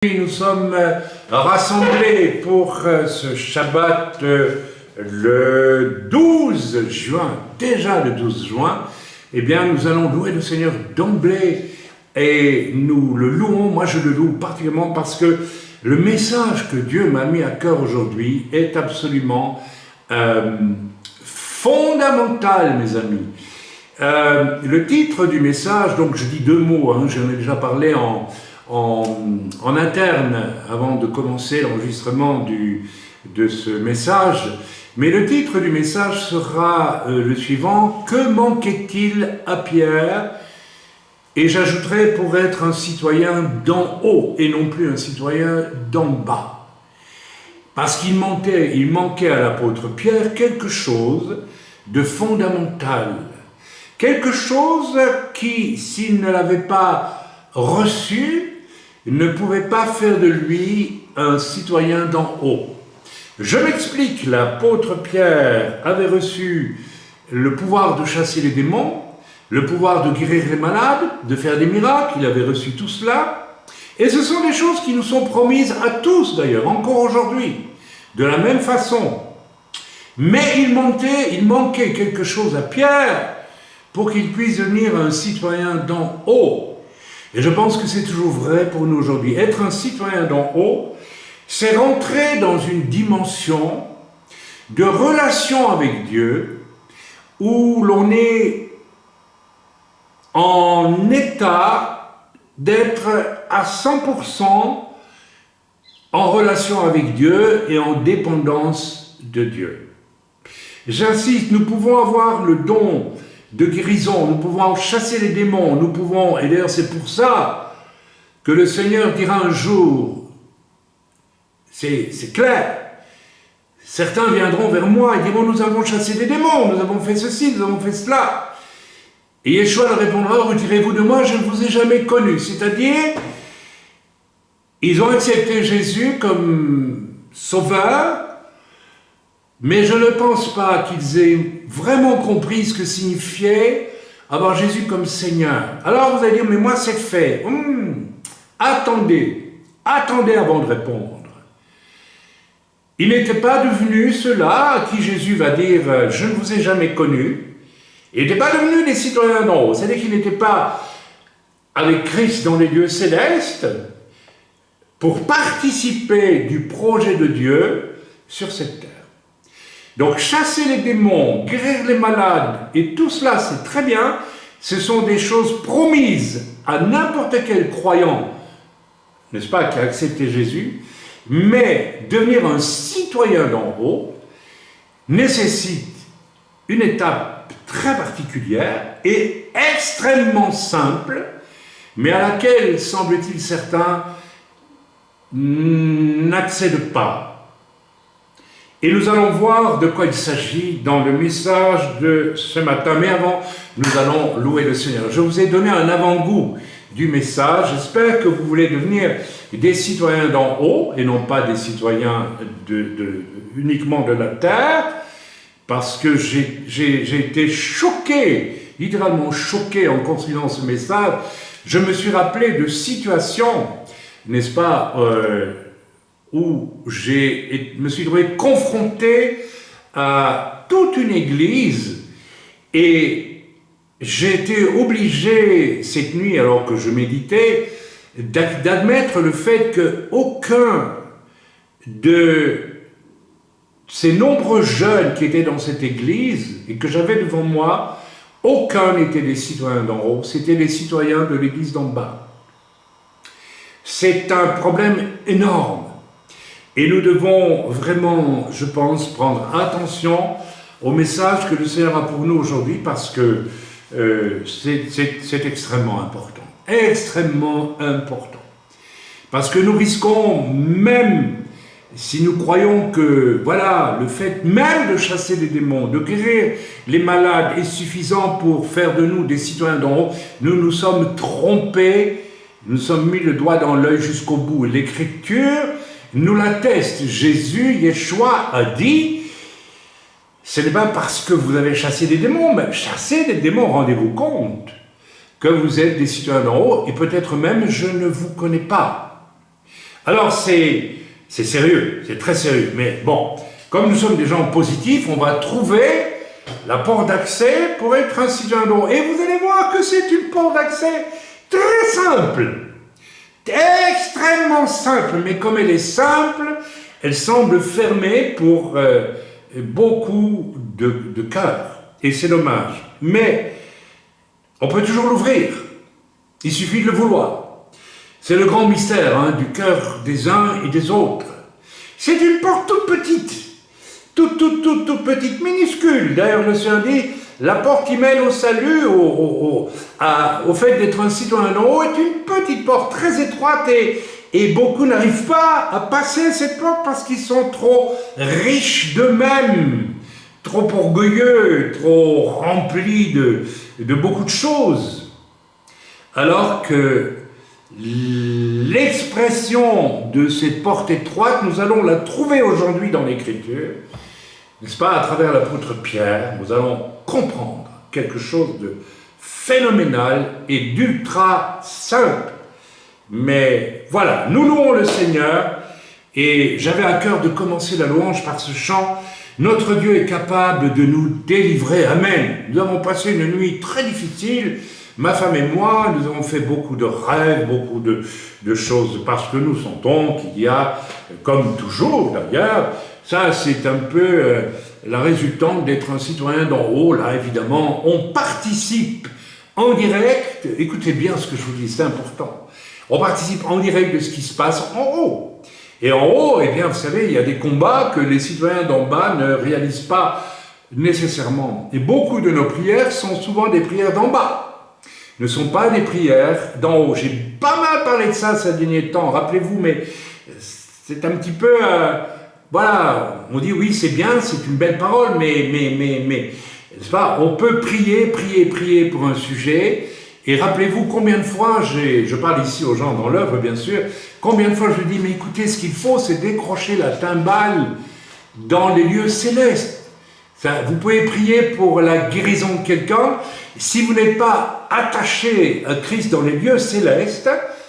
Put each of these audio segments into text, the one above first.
Nous sommes rassemblés pour ce Shabbat le 12 juin, déjà le 12 juin. Eh bien, nous allons louer le Seigneur d'emblée et nous le louons. Moi, je le loue particulièrement parce que le message que Dieu m'a mis à cœur aujourd'hui est absolument fondamental, mes amis. Le titre du message, donc je dis deux mots, j'en ai déjà parlé en interne avant de commencer l'enregistrement de ce message, mais le titre du message sera le suivant: que manquait-il à Pierre? Et j'ajouterai, pour être un citoyen d'en haut et non plus un citoyen d'en bas. Parce qu'il manquait à l'apôtre Pierre quelque chose de fondamental, quelque chose qui, s'il ne l'avait pas reçu, ne pouvait pas faire de lui un citoyen d'en haut. Je m'explique, l'apôtre Pierre avait reçu le pouvoir de chasser les démons, le pouvoir de guérir les malades, de faire des miracles, il avait reçu tout cela, et ce sont des choses qui nous sont promises à tous d'ailleurs, encore aujourd'hui, de la même façon. Mais il manquait quelque chose à Pierre pour qu'il puisse devenir un citoyen d'en haut. Et je pense que c'est toujours vrai pour nous aujourd'hui. Être un citoyen d'en haut, c'est rentrer dans une dimension de relation avec Dieu où l'on est en état d'être à 100% en relation avec Dieu et en dépendance de Dieu. J'insiste, nous pouvons avoir le don de guérison, nous pouvons chasser les démons, nous pouvons, et d'ailleurs c'est pour ça que le Seigneur dira un jour, c'est clair, certains viendront vers moi et diront: nous avons chassé des démons, nous avons fait ceci, nous avons fait cela. Et Yeshua leur répondra: retirez-vous de moi, je ne vous ai jamais connu. C'est-à-dire, ils ont accepté Jésus comme sauveur, mais je ne pense pas qu'ils aient vraiment compris ce que signifiait avoir Jésus comme Seigneur. Alors vous allez dire: mais moi c'est fait. Attendez avant de répondre. Il n'était pas devenu ceux-là à qui Jésus va dire: je ne vous ai jamais connu. Il n'était pas devenu des citoyens d'en haut. C'est-à-dire qu'il n'était pas avec Christ dans les lieux célestes pour participer du projet de Dieu sur cette terre. Donc chasser les démons, guérir les malades, et tout cela c'est très bien, ce sont des choses promises à n'importe quel croyant, n'est-ce pas, qui a accepté Jésus, mais devenir un citoyen d'en haut nécessite une étape très particulière et extrêmement simple, mais à laquelle, semble-t-il, certains n'accèdent pas. Et nous allons voir de quoi il s'agit dans le message de ce matin. Mais avant, nous allons louer le Seigneur. Je vous ai donné un avant-goût du message. J'espère que vous voulez devenir des citoyens d'en haut et non pas des citoyens uniquement de la terre, parce que j'ai été choqué, littéralement choqué en construisant ce message. Je me suis rappelé de situations, n'est-ce pas, où je me suis trouvé confronté à toute une église et j'ai été obligé cette nuit, alors que je méditais, d'admettre le fait qu'aucun de ces nombreux jeunes qui étaient dans cette église et que j'avais devant moi, aucun n'était des citoyens d'en haut, c'était des citoyens de l'église d'en bas. C'est un problème énorme. Et nous devons vraiment, je pense, prendre attention au message que le Seigneur a pour nous aujourd'hui, parce que c'est extrêmement important. Extrêmement important. Parce que nous risquons, même si nous croyons que, voilà, le fait même de chasser les démons, de guérir les malades est suffisant pour faire de nous des citoyens d'en haut, nous nous sommes trompés, nous sommes mis le doigt dans l'œil jusqu'au bout. L'Écriture nous l'atteste. Jésus, Yeshua, a dit: ce n'est pas parce que vous avez chassé des démons, mais chasser des démons, rendez-vous compte que vous êtes des citoyens d'en haut, et peut-être même je ne vous connais pas. Alors c'est sérieux, c'est très sérieux, mais bon, comme nous sommes des gens positifs, on va trouver la porte d'accès pour être un citoyen d'O. Et vous allez voir que c'est une porte d'accès très simple, extrêmement simple, mais comme elle est simple, elle semble fermée pour beaucoup de cœurs. Et c'est dommage. Mais on peut toujours l'ouvrir. Il suffit de le vouloir. C'est le grand mystère du cœur des uns et des autres. C'est une porte toute petite. Toute petite, minuscule. D'ailleurs, le Seigneur dit, la porte qui mène au salut, au fait d'être un citoyen d'en haut, est une petite porte très étroite et beaucoup n'arrivent pas à passer cette porte parce qu'ils sont trop riches d'eux-mêmes, trop orgueilleux, trop remplis de beaucoup de choses. Alors que l'expression de cette porte étroite, nous allons la trouver aujourd'hui dans l'Écriture, n'est-ce pas, à travers l'apôtre Pierre, nous allons comprendre quelque chose de phénoménal et d'ultra simple. Mais voilà, nous louons le Seigneur, et j'avais à cœur de commencer la louange par ce chant. Notre Dieu est capable de nous délivrer. Amen. Nous avons passé une nuit très difficile. Ma femme et moi, nous avons fait beaucoup de rêves, beaucoup de choses, parce que nous sentons qu'il y a, comme toujours d'ailleurs, ça c'est un peu la résultante d'être un citoyen d'en haut. Là, évidemment, on participe en direct, écoutez bien ce que je vous dis, c'est important, on participe en direct de ce qui se passe en haut. Et en haut, eh bien, vous savez, il y a des combats que les citoyens d'en bas ne réalisent pas nécessairement. Et beaucoup de nos prières sont souvent des prières d'en bas. Ne sont pas des prières d'en haut. J'ai pas mal parlé de ça ces derniers temps, rappelez-vous, mais c'est un petit peu... voilà, on dit oui, c'est bien, c'est une belle parole, mais n'est-ce pas, on peut prier pour un sujet, et rappelez-vous combien de fois, je parle ici aux gens dans l'œuvre, bien sûr, combien de fois je dis, mais écoutez, ce qu'il faut, c'est décrocher la timbale dans les lieux célestes. Vous pouvez prier pour la guérison de quelqu'un. Si vous n'êtes pas attaché à Christ dans les lieux célestes,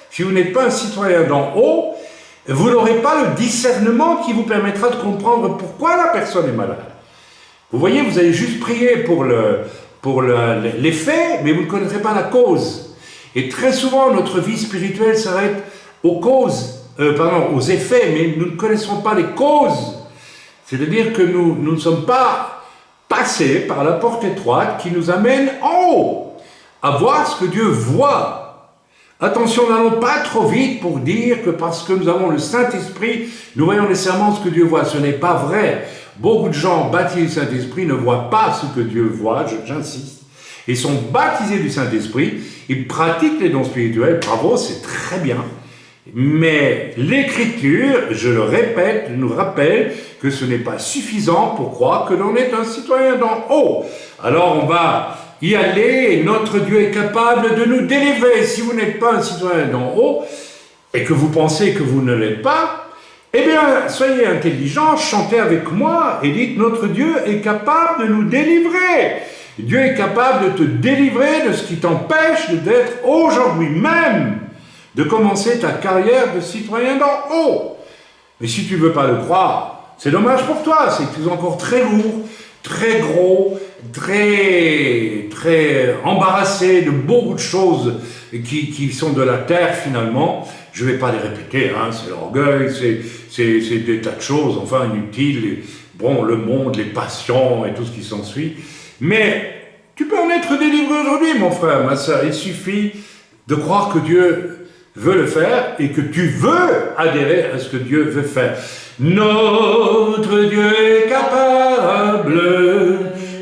si vous n'êtes pas un citoyen d'en haut, vous n'aurez pas le discernement qui vous permettra de comprendre pourquoi la personne est malade. Vous voyez, vous allez juste prier pour l'effet, mais vous ne connaîtrez pas la cause. Et très souvent, notre vie spirituelle s'arrête aux effets, mais nous ne connaissons pas les causes. C'est-à-dire que nous ne sommes pas passer par la porte étroite qui nous amène en haut, à voir ce que Dieu voit. Attention, n'allons pas trop vite pour dire que parce que nous avons le Saint-Esprit, nous voyons nécessairement ce que Dieu voit. Ce n'est pas vrai. Beaucoup de gens baptisés du Saint-Esprit ne voient pas ce que Dieu voit, j'insiste. Ils sont baptisés du Saint-Esprit, ils pratiquent les dons spirituels, bravo, c'est très bien. Mais l'Écriture, je le répète, nous rappelle que ce n'est pas suffisant pour croire que l'on est un citoyen d'en haut. Alors on va y aller, et notre Dieu est capable de nous délivrer. Si vous n'êtes pas un citoyen d'en haut, et que vous pensez que vous ne l'êtes pas, eh bien, soyez intelligents, chantez avec moi, et dites, notre Dieu est capable de nous délivrer. Dieu est capable de te délivrer de ce qui t'empêche d'être aujourd'hui même, de commencer ta carrière de citoyen d'en haut. Mais si tu ne veux pas le croire, c'est dommage pour toi, c'est que tu es encore très lourd, très gros, très embarrassé de beaucoup de choses qui sont de la terre finalement. Je ne vais pas les répéter, c'est l'orgueil, c'est des tas de choses, enfin inutiles, bon, le monde, les passions et tout ce qui s'ensuit. Mais tu peux en être délivré aujourd'hui, mon frère, ma soeur. Il suffit de croire que Dieu veut le faire et que tu veux adhérer à ce que Dieu veut faire. Notre Dieu est capable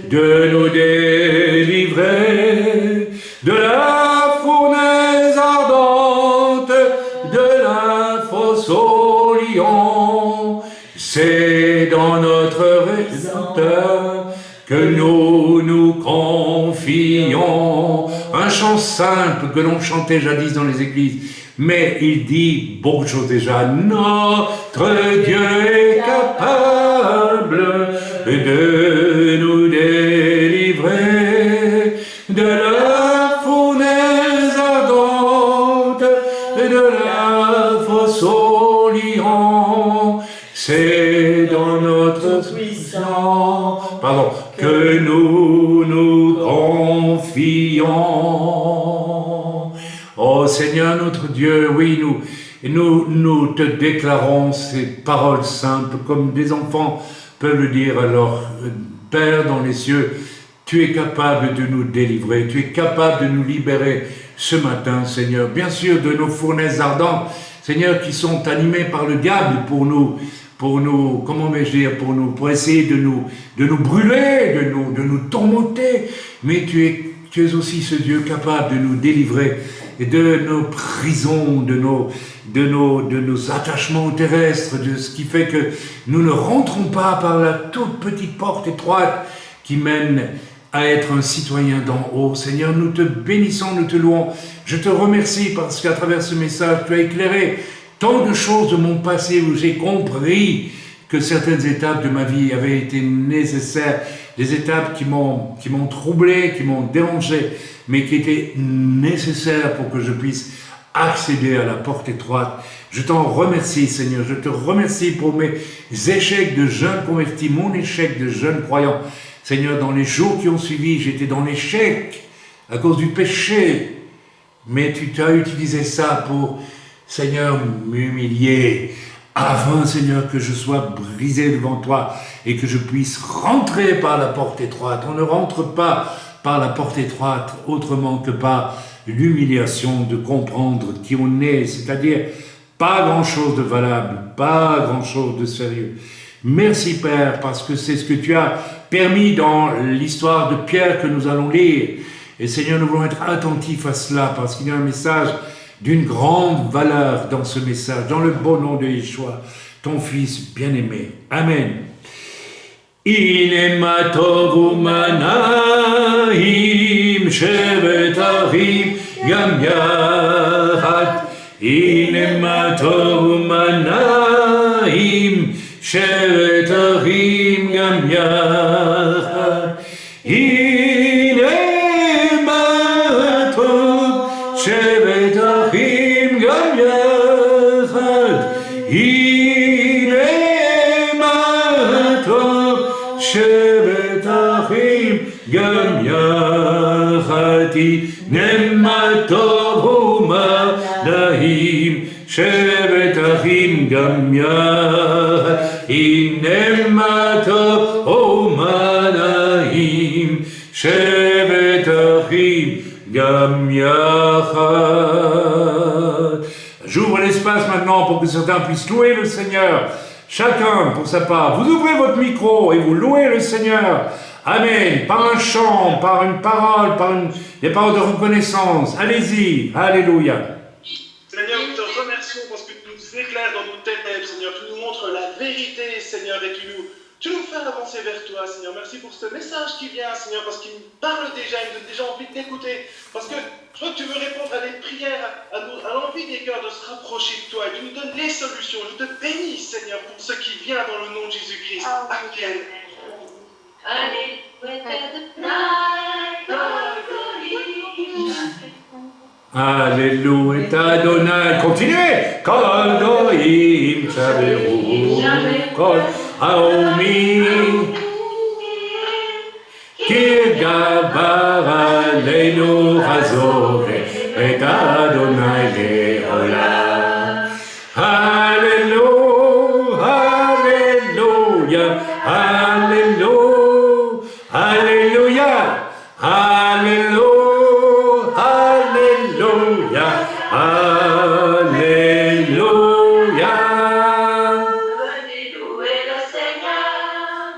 de nous délivrer de la fournaise ardente, de la fosse au lion. C'est dans notre Rédempteur que nous nous confions. Un chant simple que l'on chantait jadis dans les églises. Mais il dit beaucoup de choses déjà. Notre Dieu est capable de nous délivrer de la fournaise ardente, de la fosse au lions, c'est dans notre puissance, pardon, que nous nous confions. Oh Seigneur notre Dieu, oui, nous te déclarons ces paroles simples comme des enfants peuvent le dire à leur Père dans les cieux. Tu es capable de nous délivrer, tu es capable de nous libérer ce matin, Seigneur. Bien sûr, de nos fournaises ardentes, Seigneur, qui sont animées par le diable pour comment vais-je dire, pour essayer de nous brûler, de nous tourmenter. Mais tu es aussi ce Dieu capable de nous délivrer de nos prisons, de nos attachements terrestres, de ce qui fait que nous ne rentrons pas par la toute petite porte étroite qui mène à être un citoyen d'en haut. Seigneur, nous te bénissons, nous te louons. Je te remercie parce qu'à travers ce message, tu as éclairé tant de choses de mon passé où j'ai compris que certaines étapes de ma vie avaient été nécessaires, des étapes qui m'ont troublé, qui m'ont dérangé, mais qui étaient nécessaires pour que je puisse accéder à la porte étroite. Je t'en remercie, Seigneur. Je te remercie pour mes échecs de jeune converti, mon échec de jeune croyant. Seigneur, dans les jours qui ont suivi, j'étais dans l'échec à cause du péché. Mais tu t'as utilisé ça pour, Seigneur, m'humilier, afin, Seigneur, que je sois brisé devant toi et que je puisse rentrer par la porte étroite. On ne rentre pas par la porte étroite autrement que par l'humiliation de comprendre qui on est, c'est-à-dire pas grand-chose de valable, pas grand-chose de sérieux. Merci, Père, parce que c'est ce que tu as permis dans l'histoire de Pierre que nous allons lire. Et Seigneur, nous voulons être attentifs à cela, parce qu'il y a un message d'une grande valeur dans ce message, dans le beau nom de Yeshua, ton Fils bien-aimé. Amen. Ine matov umanaim shevet achim gam yachad. Ine matov umanaim shevet achim gam yachad. Ine matov shevet achim gam yachad. Ine matov shevet achim gam yachad. Ine matov umanaim shevet achim gam yachad. Ine matov umanaim shevet achim gam yachad. J'ouvre l'espace maintenant pour que certains puissent louer le Seigneur. Chacun pour sa part. Vous ouvrez votre micro et vous louez le Seigneur. Amen. Par un chant, par une parole, des paroles de reconnaissance. Allez-y. Alléluia. Seigneur, nous te remercions parce que tu nous éclaires dans nos ténèbres, Seigneur. Tu nous montres la vérité, Seigneur, et tu nous fais avancer vers toi, Seigneur. Merci pour ce message qui vient, Seigneur, parce qu'il nous parle déjà, il nous donne déjà envie d'écouter. Parce que je crois que tu veux répondre à des prières, à l'envie des cœurs de se rapprocher de toi. Et tu nous donnes les solutions. Je te bénis, Seigneur, pour ce qui vient dans le nom de Jésus-Christ. Amen. Alléluia, Adonai. Continuez. Kol goyim shaberu, kol haomim, ki gabar aleinu hazov et Adonai leolam. Alléluia, Alléluia, Alléluia, Alléluia, Alléluia. Alléluia. Venez louer le Seigneur,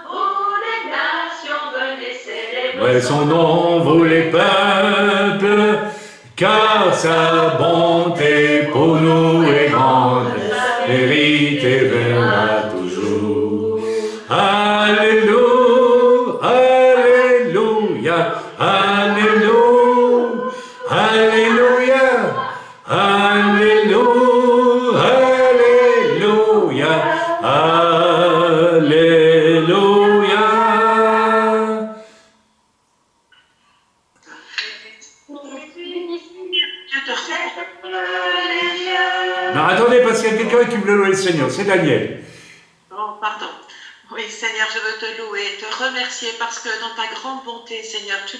vous les nations, venez célébrer son nom, vous les peuples, car sa bonté pour nous est grande, vérité verra toujours. Alléluia, Alléluia, Alléluia, Alléluia, Alléluia, Alléluia, Alléluia. Non, attendez, parce qu'il y a quelqu'un qui voulait louer le Seigneur. Seigneur, c'est Daniel. Oh, pardon. Oui, Seigneur, je veux te louer, te remercier parce que dans ta grande bonté, Seigneur, tu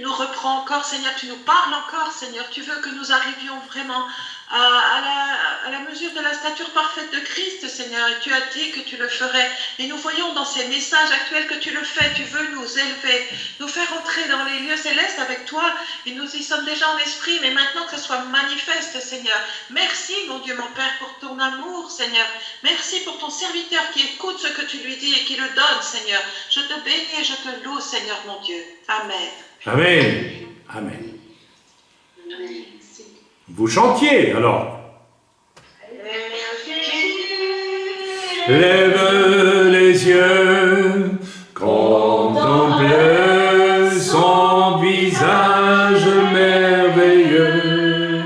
nous reprends encore, Seigneur, tu nous parles encore, Seigneur. Tu veux que nous arrivions vraiment à la mesure de la stature parfaite de Christ, Seigneur. Et tu as dit que tu le ferais. Et nous voyons dans ces messages actuels que tu le fais. Tu veux nous élever, nous faire entrer dans les lieux célestes avec toi. Et nous y sommes déjà en esprit, mais maintenant que ce soit manifeste, Seigneur. Merci, mon Dieu, mon Père, pour ton amour, Seigneur. Merci pour ton serviteur qui écoute ce que tu lui dis et qui le donne, Seigneur. Je te bénis et je te loue, Seigneur, mon Dieu. Amen. Amen. Amen. Vous chantiez, alors. Lève les yeux, contemple son visage merveilleux,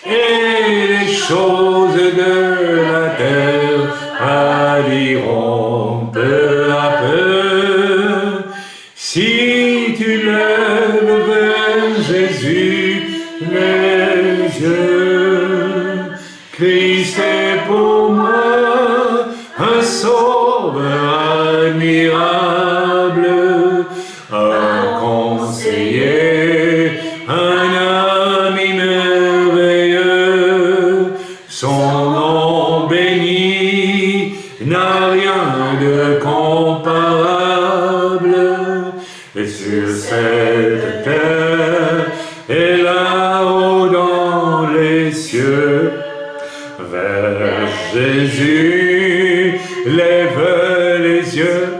et les choses de la terre pâliront peu à peu. Si tu lèves vers Jésus les yeux, Christ est pour moi un sauveur admirable, un conseiller, un ami merveilleux. Son nom béni n'a rien de comparable, et sur cette terre et là-haut dans les cieux. Vers Jésus, lève les yeux,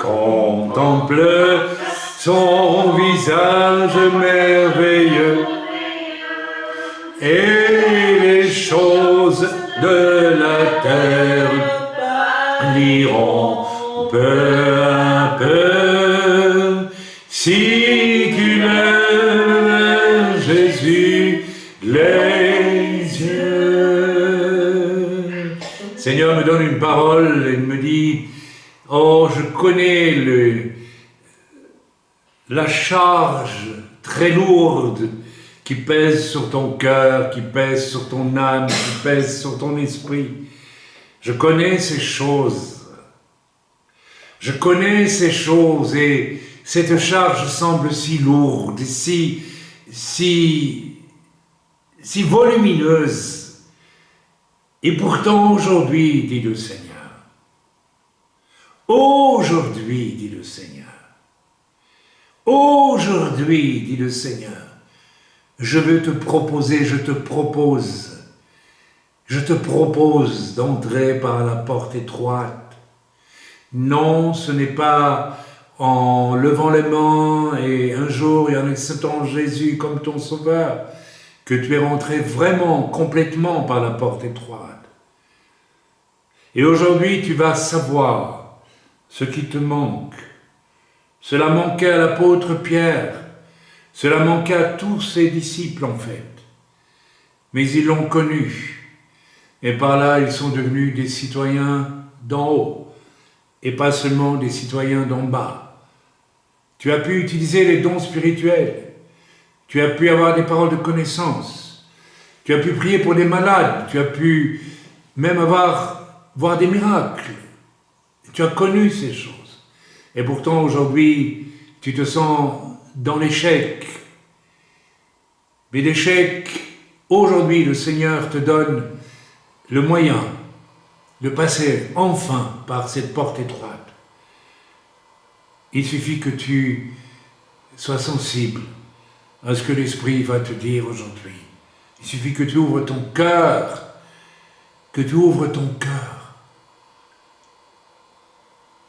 contemple son visage merveilleux, et les choses de la terre liront peu à peu. Si tu lèves Jésus les yeux. Seigneur me donne une parole et me dit, oh, je connais la charge très lourde qui pèse sur ton cœur, qui pèse sur ton âme, qui pèse sur ton esprit. Je connais ces choses. Je connais ces choses et cette charge semble si lourde, si volumineuse. Et pourtant aujourd'hui, dit le Seigneur, aujourd'hui, dit le Seigneur, aujourd'hui, dit le Seigneur, je veux te proposer, je te propose d'entrer par la porte étroite. Non, ce n'est pas en levant les mains et un jour et en acceptant Jésus comme ton sauveur que tu es rentré vraiment, complètement par la porte étroite. Et aujourd'hui, tu vas savoir ce qui te manque. Cela manquait à l'apôtre Pierre, cela manquait à tous ses disciples en fait. Mais ils l'ont connu, et par là, ils sont devenus des citoyens d'en haut, et pas seulement des citoyens d'en bas. Tu as pu utiliser les dons spirituels, tu as pu avoir des paroles de connaissance, tu as pu prier pour des malades, tu as pu même voir des miracles. Tu as connu ces choses. Et pourtant aujourd'hui, tu te sens dans l'échec. Mais l'échec, aujourd'hui, le Seigneur te donne le moyen de passer enfin par cette porte étroite. Il suffit que tu sois sensible à ce que l'Esprit va te dire aujourd'hui. Il suffit que tu ouvres ton cœur, que tu ouvres ton cœur.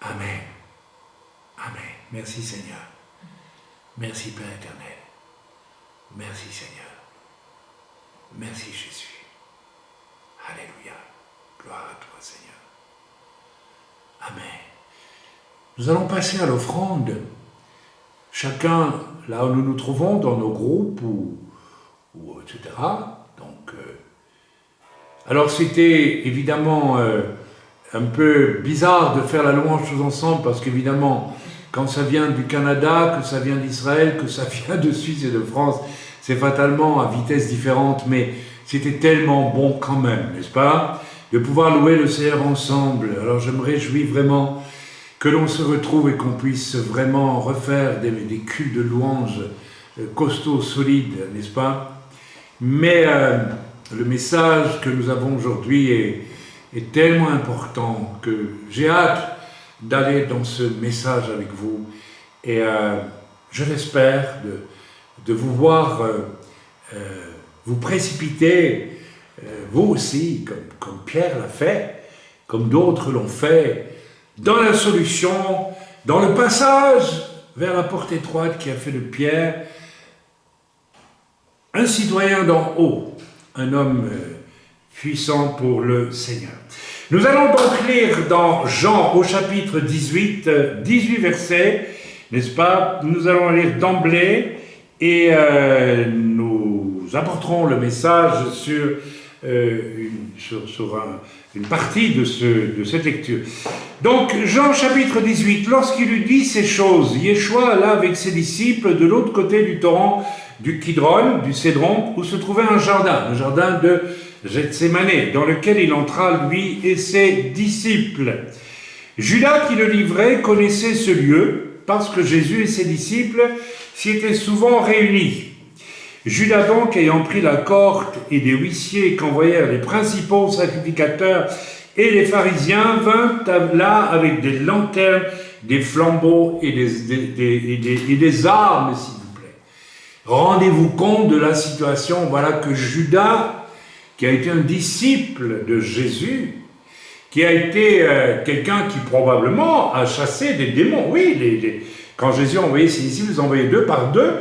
Amen. Amen. Merci Seigneur. Merci Père éternel. Merci Seigneur. Merci Jésus. Alléluia. Gloire à toi Seigneur. Amen. Nous allons passer à l'offrande. Chacun, là où nous nous trouvons, dans nos groupes ou etc. Donc, alors c'était évidemment un peu bizarre de faire la louange tous ensemble parce qu'évidemment, quand ça vient du Canada, que ça vient d'Israël, que ça vient de Suisse et de France, c'est fatalement à vitesse différente, mais c'était tellement bon quand même, n'est-ce pas? de pouvoir louer le Seigneur ensemble. Alors je me réjouis vraiment que l'on se retrouve et qu'on puisse vraiment refaire des cultes de louanges costauds, solides, n'est-ce pas? Mais le message que nous avons aujourd'hui est tellement important que j'ai hâte d'aller dans ce message avec vous. Et je l'espère de vous voir vous précipiter, vous aussi, comme Pierre l'a fait, comme d'autres l'ont fait, dans la solution, dans le passage vers la porte étroite qui a fait de Pierre un citoyen d'en haut, un homme puissant pour le Seigneur. Nous allons donc lire dans Jean au chapitre 18 versets, n'est-ce pas? Nous allons lire d'emblée et nous apporterons le message sur une partie de cette lecture. Donc, Jean chapitre 18, lorsqu'il eut dit ces choses, Yeshua alla avec ses disciples de l'autre côté du torrent du Kidron, du Cédron, où se trouvait un jardin de Gethsémané, dans lequel il entra, lui et ses disciples. Judas, qui le livrait, connaissait ce lieu, parce que Jésus et ses disciples s'y étaient souvent réunis. Judas donc, ayant pris la corde et des huissiers qu'envoyèrent les principaux sacrificateurs et les pharisiens, vint là avec des lanternes, des flambeaux et des armes, s'il vous plaît. Rendez-vous compte de la situation. Voilà que Judas, qui a été un disciple de Jésus, qui a été quelqu'un qui probablement a chassé des démons. Oui, quand Jésus a envoyé ses disciples, il les a envoyés 2 par 2,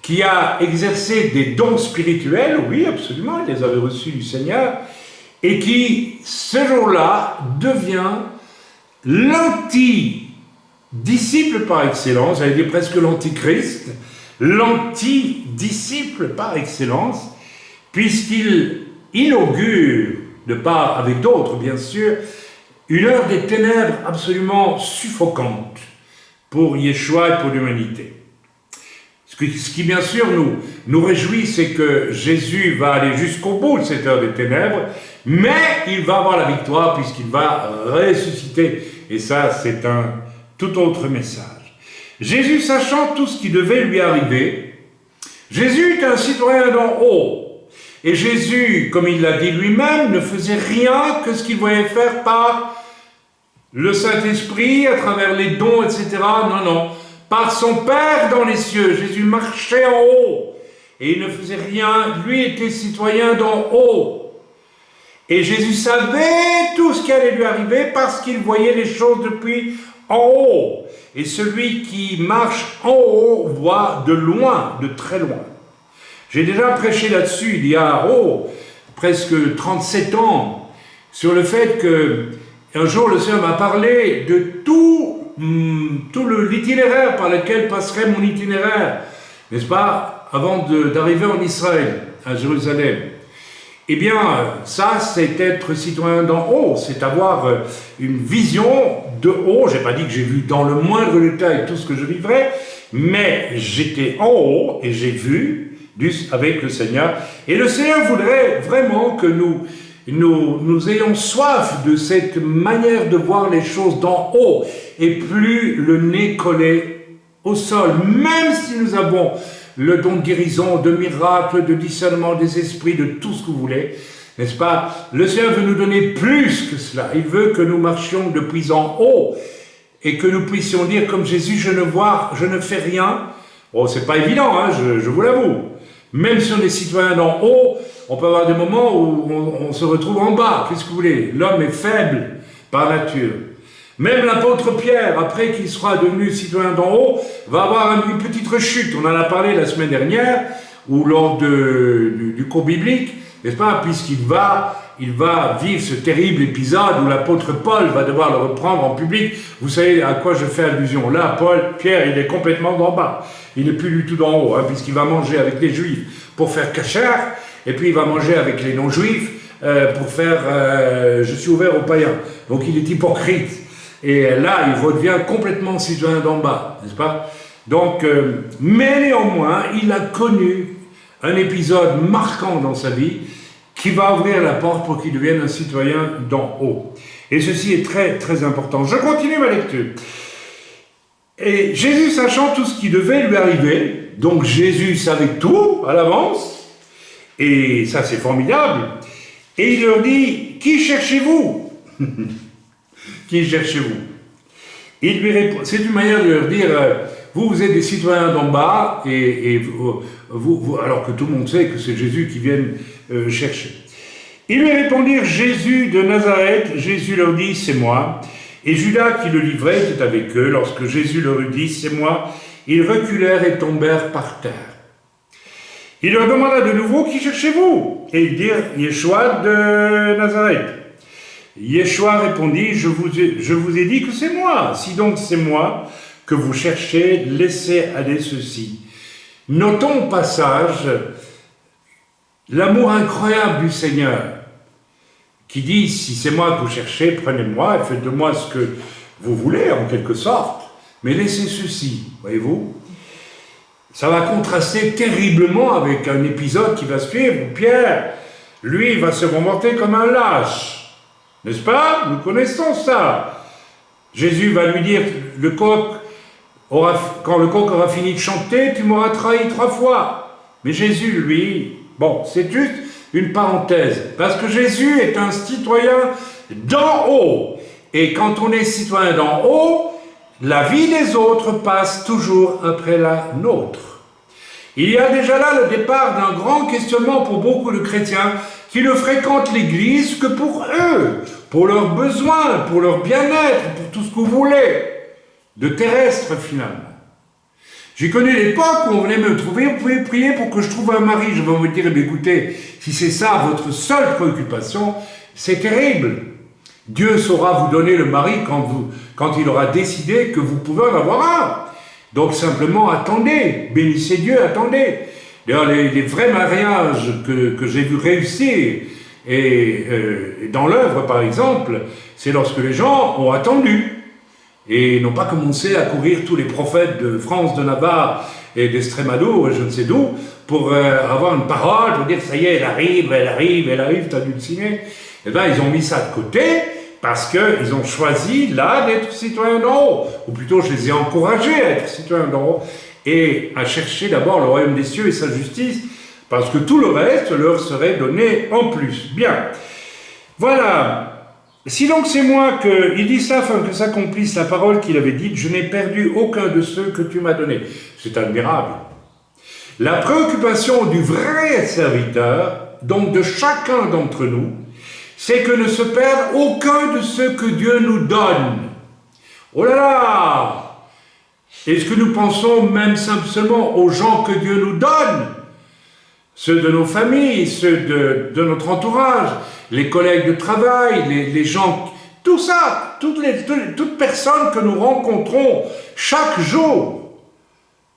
qui a exercé des dons spirituels, oui, absolument, il les avait reçus du Seigneur, et qui, ce jour-là, devient l'anti-disciple par excellence, j'allais dire presque l'antichrist, l'anti-disciple par excellence, puisqu'il inaugure, de part avec d'autres bien sûr, une heure des ténèbres absolument suffocante pour Yeshua et pour l'humanité. Ce qui bien sûr nous réjouit, c'est que Jésus va aller jusqu'au bout de cette heure des ténèbres, mais il va avoir la victoire puisqu'il va ressusciter. Et ça, c'est un tout autre message. Jésus, sachant tout ce qui devait lui arriver, Jésus est un citoyen d'en haut. Et Jésus, comme il l'a dit lui-même, ne faisait rien que ce qu'il voyait faire par le Saint-Esprit, à travers les dons, etc. Non, non. Par son Père dans les cieux, Jésus marchait en haut. Et il ne faisait rien. Lui était citoyen d'en haut. Et Jésus savait tout ce qui allait lui arriver parce qu'il voyait les choses depuis en haut. Et celui qui marche en haut voit de loin, de très loin. J'ai déjà prêché là-dessus il y a presque 37 ans sur le fait que un jour le Seigneur m'a parlé de tout l'itinéraire par lequel passerait mon itinéraire, n'est-ce pas, avant d'arriver en Israël, à Jérusalem. Eh bien, ça, c'est être citoyen d'en haut, c'est avoir une vision de haut. Je n'ai pas dit que j'ai vu dans le moindre détail tout ce que je vivrais, mais j'étais en haut et j'ai vu avec le Seigneur. Et le Seigneur voudrait vraiment que nous ayons soif de cette manière de voir les choses d'en haut et plus le nez collé au sol, même si nous avons le don de guérison, de miracles, de discernement des esprits, de tout ce que vous voulez, n'est-ce pas? Le Seigneur veut nous donner plus que cela. Il veut que nous marchions depuis en haut et que nous puissions dire comme Jésus, je ne fais rien. Oh, c'est pas évident, hein, je vous l'avoue. Même si on est citoyen d'en haut, on peut avoir des moments où on se retrouve en bas. Qu'est-ce que vous voulez? L'homme est faible par nature. Même l'apôtre Pierre, après qu'il sera devenu citoyen d'en haut, va avoir une petite rechute. On en a parlé la semaine dernière, ou lors du cours biblique, n'est-ce pas? Puisqu'il va vivre ce terrible épisode où l'apôtre Paul va devoir le reprendre en public. Vous savez à quoi je fais allusion. Là, Pierre, il est complètement d'en bas. Il n'est plus du tout d'en haut, hein, puisqu'il va manger avec les Juifs pour faire kasher, et puis il va manger avec les non-Juifs pour faire je suis ouvert aux païens. Donc il est hypocrite. Et là, il redevient complètement citoyen d'en bas, n'est-ce pas? Donc, mais néanmoins, il a connu un épisode marquant dans sa vie qui va ouvrir la porte pour qu'il devienne un citoyen d'en haut. Et ceci est très, très important. Je continue ma lecture. Et Jésus, sachant tout ce qui devait lui arriver, donc Jésus savait tout à l'avance, et ça c'est formidable, et il leur dit, qui cherchez-vous? Qui cherchez-vous? Il lui répond, c'est une manière de leur dire, vous êtes des citoyens d'en bas, et vous, alors que tout le monde sait que c'est Jésus qui vient chercher. Ils lui répondirent, Jésus de Nazareth. Jésus leur dit, c'est moi. Et Judas qui le livrait était avec eux. Lorsque Jésus leur eut dit, c'est moi, ils reculèrent et tombèrent par terre. Il leur demanda de nouveau, qui cherchez-vous? Et ils dirent, Yeshua de Nazareth. Yeshua répondit, je vous ai dit que c'est moi. Si donc c'est moi que vous cherchez, laissez aller ceci. Notons au passage l'amour incroyable du Seigneur, qui dit, si c'est moi que vous cherchez, prenez-moi et faites de moi ce que vous voulez, en quelque sorte, mais laissez ceci, voyez-vous. Ça va contraster terriblement avec un épisode qui va suivre, où Pierre, lui, va se comporter comme un lâche, n'est-ce pas? Nous connaissons ça. Jésus va lui dire, quand le coq aura fini de chanter, tu m'auras trahi 3 fois. Mais Jésus, lui, bon, c'est juste une parenthèse, parce que Jésus est un citoyen d'en haut. Et quand on est citoyen d'en haut, la vie des autres passe toujours après la nôtre. Il y a déjà là le départ d'un grand questionnement pour beaucoup de chrétiens qui ne fréquentent l'Église que pour eux, pour leurs besoins, pour leur bien-être, pour tout ce que vous voulez, de terrestre finalement. J'ai connu l'époque où on venait me trouver, vous pouvez prier pour que je trouve un mari. Je vais vous dire, écoutez, si c'est ça votre seule préoccupation, c'est terrible. Dieu saura vous donner le mari quand il aura décidé que vous pouvez en avoir un. Donc simplement attendez, bénissez Dieu, attendez. D'ailleurs, les vrais mariages que j'ai vu réussir, et dans l'œuvre par exemple, c'est lorsque les gens ont attendu. Et n'ont pas commencé à courir tous les prophètes de France, de Navarre et d'Estrémadure, je ne sais d'où, pour avoir une parole, pour dire ça y est, elle arrive, t'as dû le signer. Eh bien, ils ont mis ça de côté parce qu'ils ont choisi là d'être citoyens d'en haut. Ou plutôt, je les ai encouragés à être citoyens d'en haut et à chercher d'abord le royaume des cieux et sa justice, parce que tout le reste leur serait donné en plus. Bien. Voilà. Si donc c'est moi il dit ça afin que s'accomplisse la parole qu'il avait dite, je n'ai perdu aucun de ceux que tu m'as donnés. C'est admirable. La préoccupation du vrai serviteur, donc de chacun d'entre nous, c'est que ne se perde aucun de ceux que Dieu nous donne. Oh là là! Est-ce que nous pensons même seulement aux gens que Dieu nous donne? Ceux de nos familles, ceux de notre entourage, les collègues de travail, les gens, tout ça, toutes personnes que nous rencontrons chaque jour.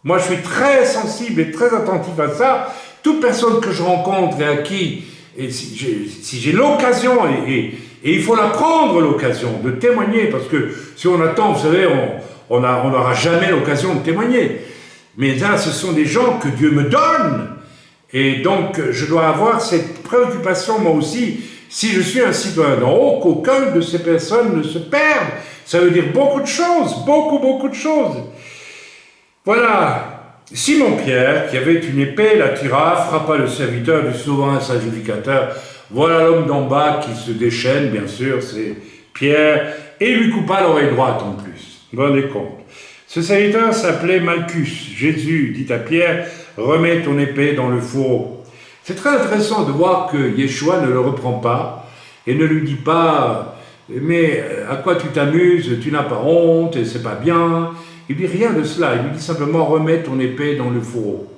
Moi, je suis très sensible et très attentif à ça. Toute personne que je rencontre et à qui, et si j'ai l'occasion, et il faut la prendre l'occasion de témoigner, parce que si on attend, vous savez, on n'aura jamais l'occasion de témoigner. Mais là, ce sont des gens que Dieu me donne. Et donc, je dois avoir cette préoccupation, moi aussi, si je suis un citoyen d'en haut, qu'aucun de ces personnes ne se perde. Ça veut dire beaucoup de choses, beaucoup de choses. Voilà. Simon-Pierre, qui avait une épée, la tira, frappa le serviteur du souverain sacrificateur. Voilà l'homme d'en bas qui se déchaîne, bien sûr, c'est Pierre, et lui coupa l'oreille droite en plus. Vous vous rendez compte. Ce serviteur s'appelait Malchus. Jésus dit à Pierre, remets ton épée dans le fourreau. C'est très intéressant de voir que Yeshua ne le reprend pas et ne lui dit pas « Mais à quoi tu t'amuses? Tu n'as pas honte et c'est pas bien. » Il dit rien de cela. Il lui dit simplement « Remets ton épée dans le fourreau. »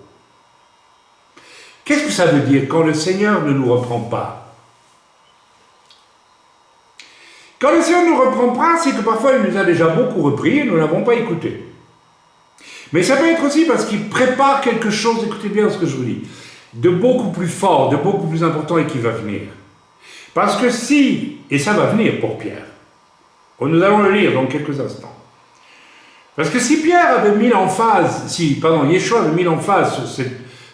Qu'est-ce que ça veut dire quand le Seigneur ne nous reprend pas? Quand le Seigneur ne nous reprend pas, c'est que parfois il nous a déjà beaucoup repris et nous ne l'avons pas écouté. Mais ça peut être aussi parce qu'il prépare quelque chose, écoutez bien ce que je vous dis, de beaucoup plus fort, de beaucoup plus important et qui va venir. Parce que si, et ça va venir pour Pierre, nous allons le lire dans quelques instants, parce que si Pierre avait mis l'emphase, Yeshua avait mis l'emphase sur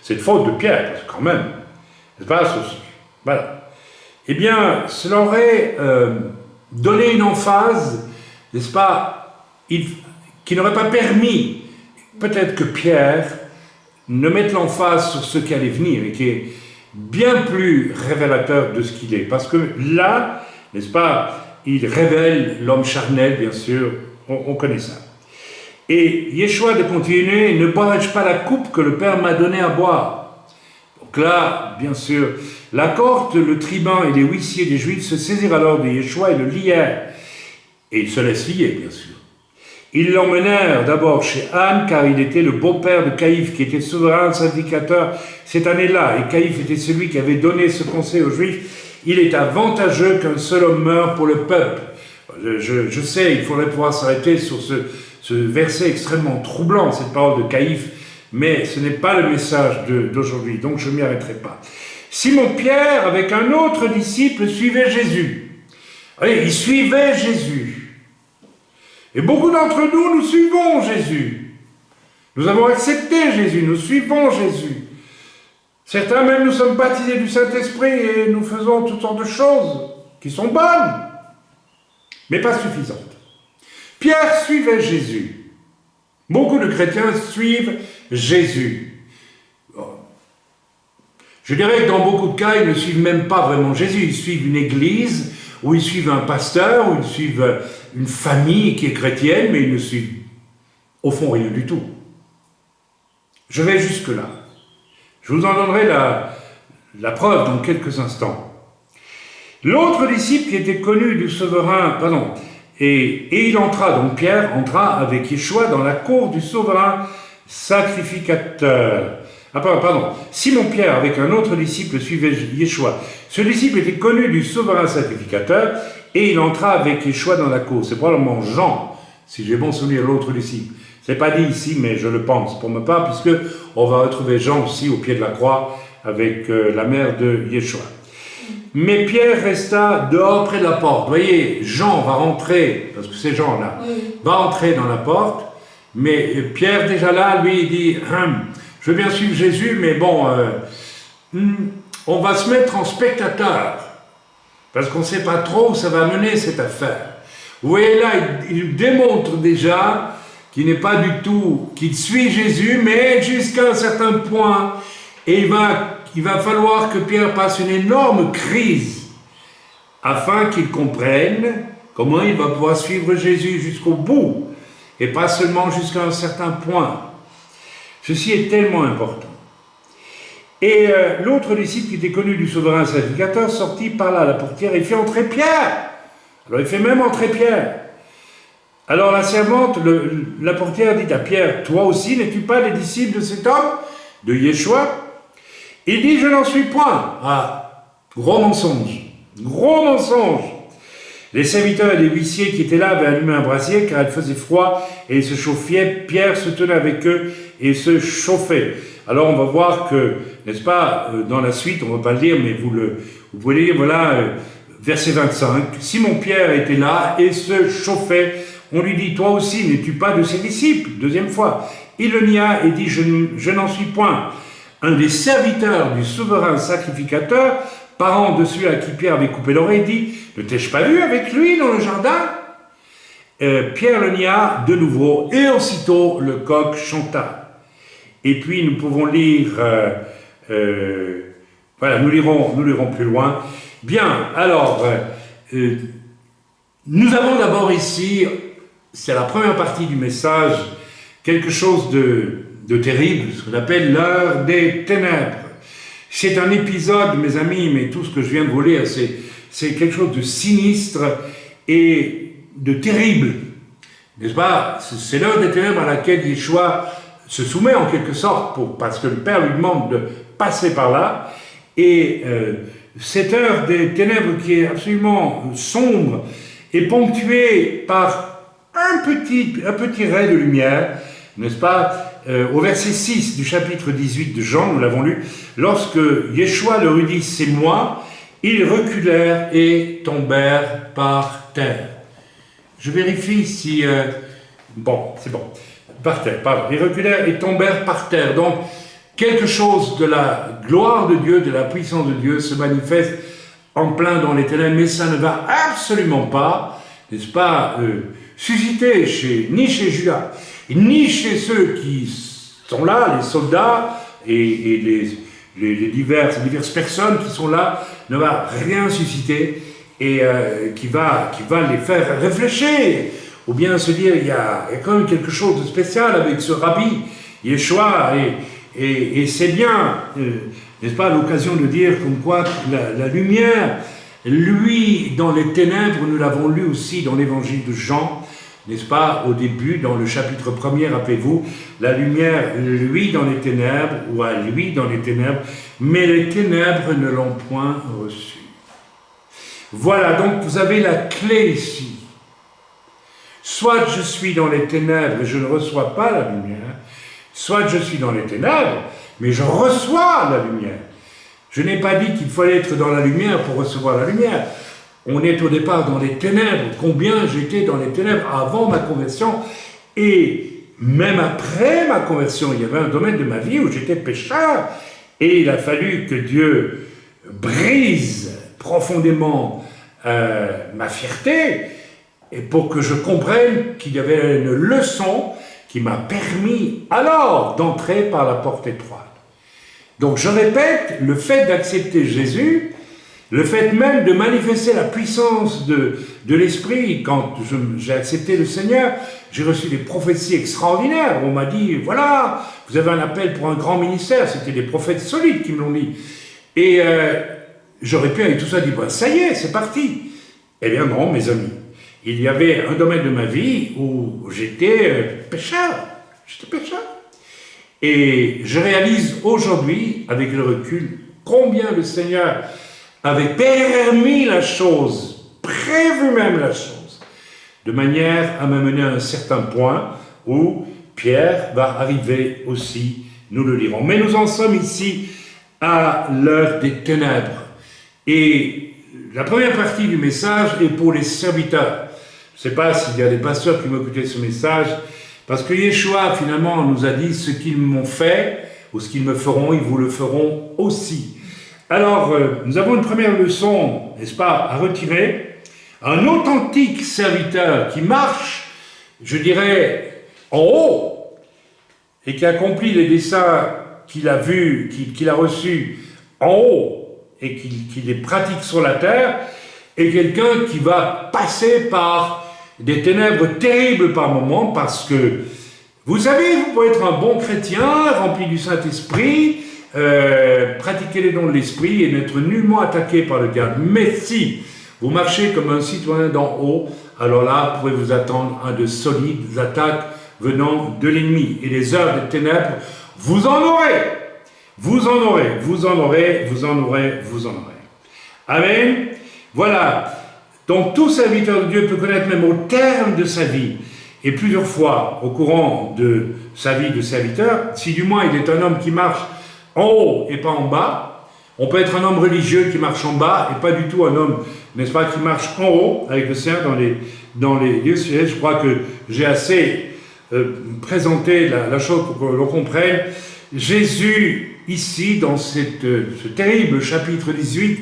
cette faute de Pierre, parce que quand même, c'est pas voilà. eh bien, cela aurait donné une emphase, n'est-ce pas, qui n'aurait pas permis, peut-être que Pierre, ne mette l'emphase sur ce qui allait venir et qui est bien plus révélateur de ce qu'il est. Parce que là, n'est-ce pas, il révèle l'homme charnel, bien sûr, on connaît ça. Et Yeshua de continuer, ne boirai-je pas la coupe que le Père m'a donnée à boire? Donc là, bien sûr, la cohorte, le tribun et les huissiers des Juifs se saisirent alors de Yeshua et le lièrent. Et ils se laissent lier, bien sûr. Ils l'emmenèrent d'abord chez Anne, car il était le beau-père de Caïphe, qui était souverain sacrificateur cette année-là. Et Caïphe était celui qui avait donné ce conseil aux Juifs. Il est avantageux qu'un seul homme meure pour le peuple. Je sais, il faudrait pouvoir s'arrêter sur ce verset extrêmement troublant, cette parole de Caïphe, mais ce n'est pas le message d'aujourd'hui, donc je ne m'y arrêterai pas. Simon-Pierre, avec un autre disciple, suivait Jésus. Allez, il suivait Jésus. Et beaucoup d'entre nous, nous suivons Jésus. Nous avons accepté Jésus, nous suivons Jésus. Certains même nous sommes baptisés du Saint-Esprit et nous faisons toutes sortes de choses qui sont bonnes, mais pas suffisantes. Pierre suivait Jésus. Beaucoup de chrétiens suivent Jésus. Je dirais que dans beaucoup de cas, ils ne suivent même pas vraiment Jésus. Ils suivent une église, ou ils suivent un pasteur, ou ils suivent une famille qui est chrétienne, mais ils ne suivent au fond rien du tout. Je vais jusque-là. Je vous en donnerai la preuve dans quelques instants. L'autre disciple qui était connu du souverain, et il entra, donc Pierre entra avec Yeshua dans la cour du souverain sacrificateur. Simon-Pierre avec un autre disciple suivait Yeshua. Ce disciple était connu du souverain sacrificateur et il entra avec Yeshua dans la cour. C'est probablement Jean, si j'ai bon souvenir, l'autre disciple. C'est pas dit ici, mais je le pense pour ma part, puisque on va retrouver Jean aussi au pied de la croix avec la mère de Yeshua. Mais Pierre resta dehors près de la porte. Vous voyez, Jean va rentrer, parce que c'est Jean là, va entrer dans la porte, mais Pierre déjà là, lui, il dit je veux bien suivre Jésus, mais bon, on va se mettre en spectateur, parce qu'on ne sait pas trop où ça va mener cette affaire. Vous voyez là, il démontre déjà qu'il n'est pas du tout, qu'il suit Jésus, mais jusqu'à un certain point, et il va falloir que Pierre passe une énorme crise, afin qu'il comprenne comment il va pouvoir suivre Jésus jusqu'au bout, et pas seulement jusqu'à un certain point. Ceci est tellement important. Et l'autre disciple qui était connu du souverain sacrificateur sortit par là à la portière et fit entrer Pierre. Alors il fait même entrer Pierre. Alors la servante, la portière dit à Pierre, toi aussi n'es-tu pas les disciples de cet homme, de Yeshua? Il dit, je n'en suis point. Ah, gros mensonge. Gros mensonge. Les serviteurs et les huissiers qui étaient là avaient allumé un brasier car il faisait froid et ils se chauffaient. Pierre se tenait avec eux et se chauffait. Alors on va voir que, n'est-ce pas, dans la suite, on ne va pas le lire, mais vous pouvez lire, voilà, verset 25. Simon-Pierre était là et se chauffait. On lui dit, toi aussi, n'es-tu pas de ses disciples? Deuxième fois. Il le nia et dit, je n'en suis point. Un des serviteurs du souverain sacrificateur, parent de celui à qui Pierre avait coupé l'oreille, dit, ne t'ai-je pas vu avec lui dans le jardin? Pierre le nia de nouveau, et aussitôt le coq chanta. Et puis nous pouvons lire, voilà, nous lirons plus loin. Bien, alors, nous avons d'abord ici, c'est la première partie du message, quelque chose de terrible, ce qu'on appelle l'heure des ténèbres. C'est un épisode, mes amis, mais tout ce que je viens de vous lire, c'est quelque chose de sinistre et de terrible. N'est-ce pas? C'est l'heure des ténèbres à laquelle Yeshua se soumet en quelque sorte, parce que le Père lui demande de passer par là. Et cette heure des ténèbres qui est absolument sombre est ponctuée par un petit ray de lumière, n'est-ce pas? Au verset 6 du chapitre 18 de Jean, nous l'avons lu, lorsque Yeshua leur eut dit « c'est moi », ils reculèrent et tombèrent par terre. Je vérifie si... bon, c'est bon. Par terre, pardon. Ils reculèrent et tombèrent par terre. Donc, quelque chose de la gloire de Dieu, de la puissance de Dieu se manifeste en plein dans les ténèbres, mais ça ne va absolument pas, n'est-ce pas, susciter ni chez Judas, ni chez ceux qui sont là, les soldats et les diverses personnes qui sont là, ne va rien susciter et qui va les faire réfléchir, ou bien se dire, il y a quand même quelque chose de spécial avec ce rabbi, Yeshua, et c'est bien, n'est-ce pas, l'occasion de dire comme quoi la lumière, lui, dans les ténèbres, nous l'avons lu aussi dans l'évangile de Jean, n'est-ce pas, au début, dans le chapitre 1er, rappelez-vous, la lumière, lui, dans les ténèbres, ou à lui, dans les ténèbres, mais les ténèbres ne l'ont point reçu. Voilà, donc vous avez la clé ici. Soit je suis dans les ténèbres et je ne reçois pas la lumière, soit je suis dans les ténèbres, mais je reçois la lumière. Je n'ai pas dit qu'il fallait être dans la lumière pour recevoir la lumière. On est au départ dans les ténèbres. Combien j'étais dans les ténèbres avant ma conversion et même après ma conversion. Il y avait un domaine de ma vie où j'étais pécheur et il a fallu que Dieu brise profondément ma fierté et pour que je comprenne qu'il y avait une leçon qui m'a permis alors d'entrer par la porte étroite. Donc je répète, le fait d'accepter Jésus, le fait même de manifester la puissance de l'Esprit, quand j'ai accepté le Seigneur, j'ai reçu des prophéties extraordinaires. On m'a dit, voilà, vous avez un appel pour un grand ministère. C'était des prophètes solides qui me l'ont dit. Et j'aurais pu avec tout ça dire, ça y est, c'est parti. Eh bien non, mes amis. Il y avait un domaine de ma vie où j'étais pécheur. J'étais pécheur. Et je réalise aujourd'hui, avec le recul, combien le Seigneur avait permis la chose, prévu même la chose, de manière à m'amener à un certain point où Pierre va arriver aussi, nous le lirons. Mais nous en sommes ici à l'heure des ténèbres. Et la première partie du message est pour les serviteurs. Je ne sais pas s'il y a des pasteurs qui m'ont écouté ce message, parce que Yeshua, finalement, nous a dit, ce qu'ils m'ont fait, ou ce qu'ils me feront, ils vous le feront aussi. Alors, nous avons une première leçon, n'est-ce pas, à retirer. Un authentique serviteur qui marche, je dirais, en haut, et qui accomplit les desseins qu'il a vus, qu'il a reçus en haut, et qui les pratique sur la terre, est quelqu'un qui va passer par des ténèbres terribles par moments, parce que, vous savez, vous pouvez être un bon chrétien, rempli du Saint-Esprit, pratiquer les dons de l'Esprit et n'être nullement attaqué par le diable. Mais si vous marchez comme un citoyen d'en haut, alors là, vous pouvez vous attendre à de solides attaques venant de l'ennemi. Et les heures des ténèbres, vous en aurez. Vous en aurez, vous en aurez, vous en aurez, vous en aurez. Amen. Voilà. Donc tout serviteur de Dieu peut connaître même au terme de sa vie, et plusieurs fois au courant de sa vie de serviteur, si du moins il est un homme qui marche en haut et pas en bas. On peut être un homme religieux qui marche en bas et pas du tout un homme, n'est-ce pas, qui marche en haut avec le Seigneur dans les lieux célestes. Je crois que j'ai assez présenté la chose pour que l'on comprenne. Jésus, ici, dans ce terrible chapitre 18,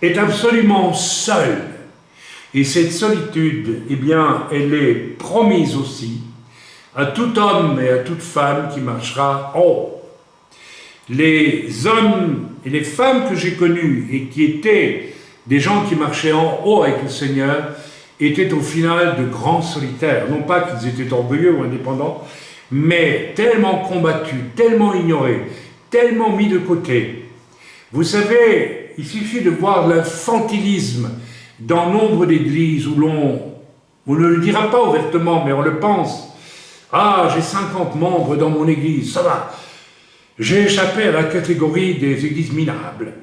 est absolument seul. Et cette solitude, eh bien, elle est promise aussi à tout homme et à toute femme qui marchera en haut. Les hommes et les femmes que j'ai connus et qui étaient des gens qui marchaient en haut avec le Seigneur étaient au final de grands solitaires. Non pas qu'ils étaient orgueilleux ou indépendants, mais tellement combattus, tellement ignorés, tellement mis de côté. Vous savez, il suffit de voir l'infantilisme dans nombre d'églises où on ne le dira pas ouvertement, mais on le pense. Ah, j'ai 50 membres dans mon église, ça va. J'ai échappé à la catégorie des églises minables.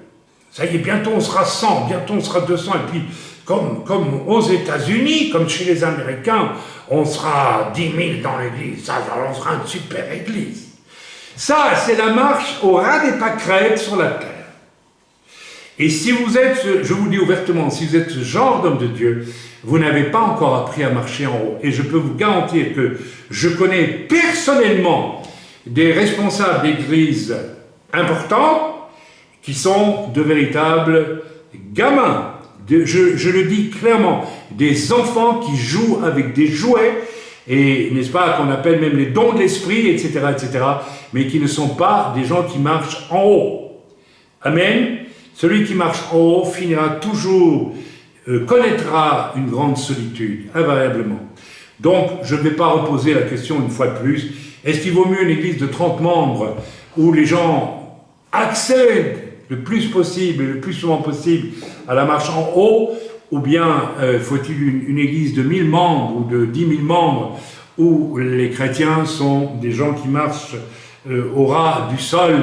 Ça y est, bientôt on sera 100, bientôt on sera 200, et puis comme aux États-Unis, comme chez les Américains, on sera 10 000 dans l'église, ça, on sera une super église. Ça, c'est la marche au ras des pâquerettes sur la terre. Et si vous êtes, je vous le dis ouvertement, si vous êtes ce genre d'homme de Dieu, vous n'avez pas encore appris à marcher en haut. Et je peux vous garantir que je connais personnellement des responsables d'églises importants qui sont de véritables gamins je le dis clairement, des enfants qui jouent avec des jouets, et n'est-ce pas, qu'on appelle même les dons de l'esprit, etc., mais qui ne sont pas des gens qui marchent en haut. Amen. Celui qui marche en haut finira toujours, connaîtra une grande solitude, invariablement. Donc, je ne vais pas reposer la question une fois de plus, est-ce qu'il vaut mieux une église de 30 membres où les gens accèdent le plus possible, le plus souvent possible à la marche en haut, ou bien faut-il une église de 1000 membres ou de 10 000 membres où les chrétiens sont des gens qui marchent au ras du sol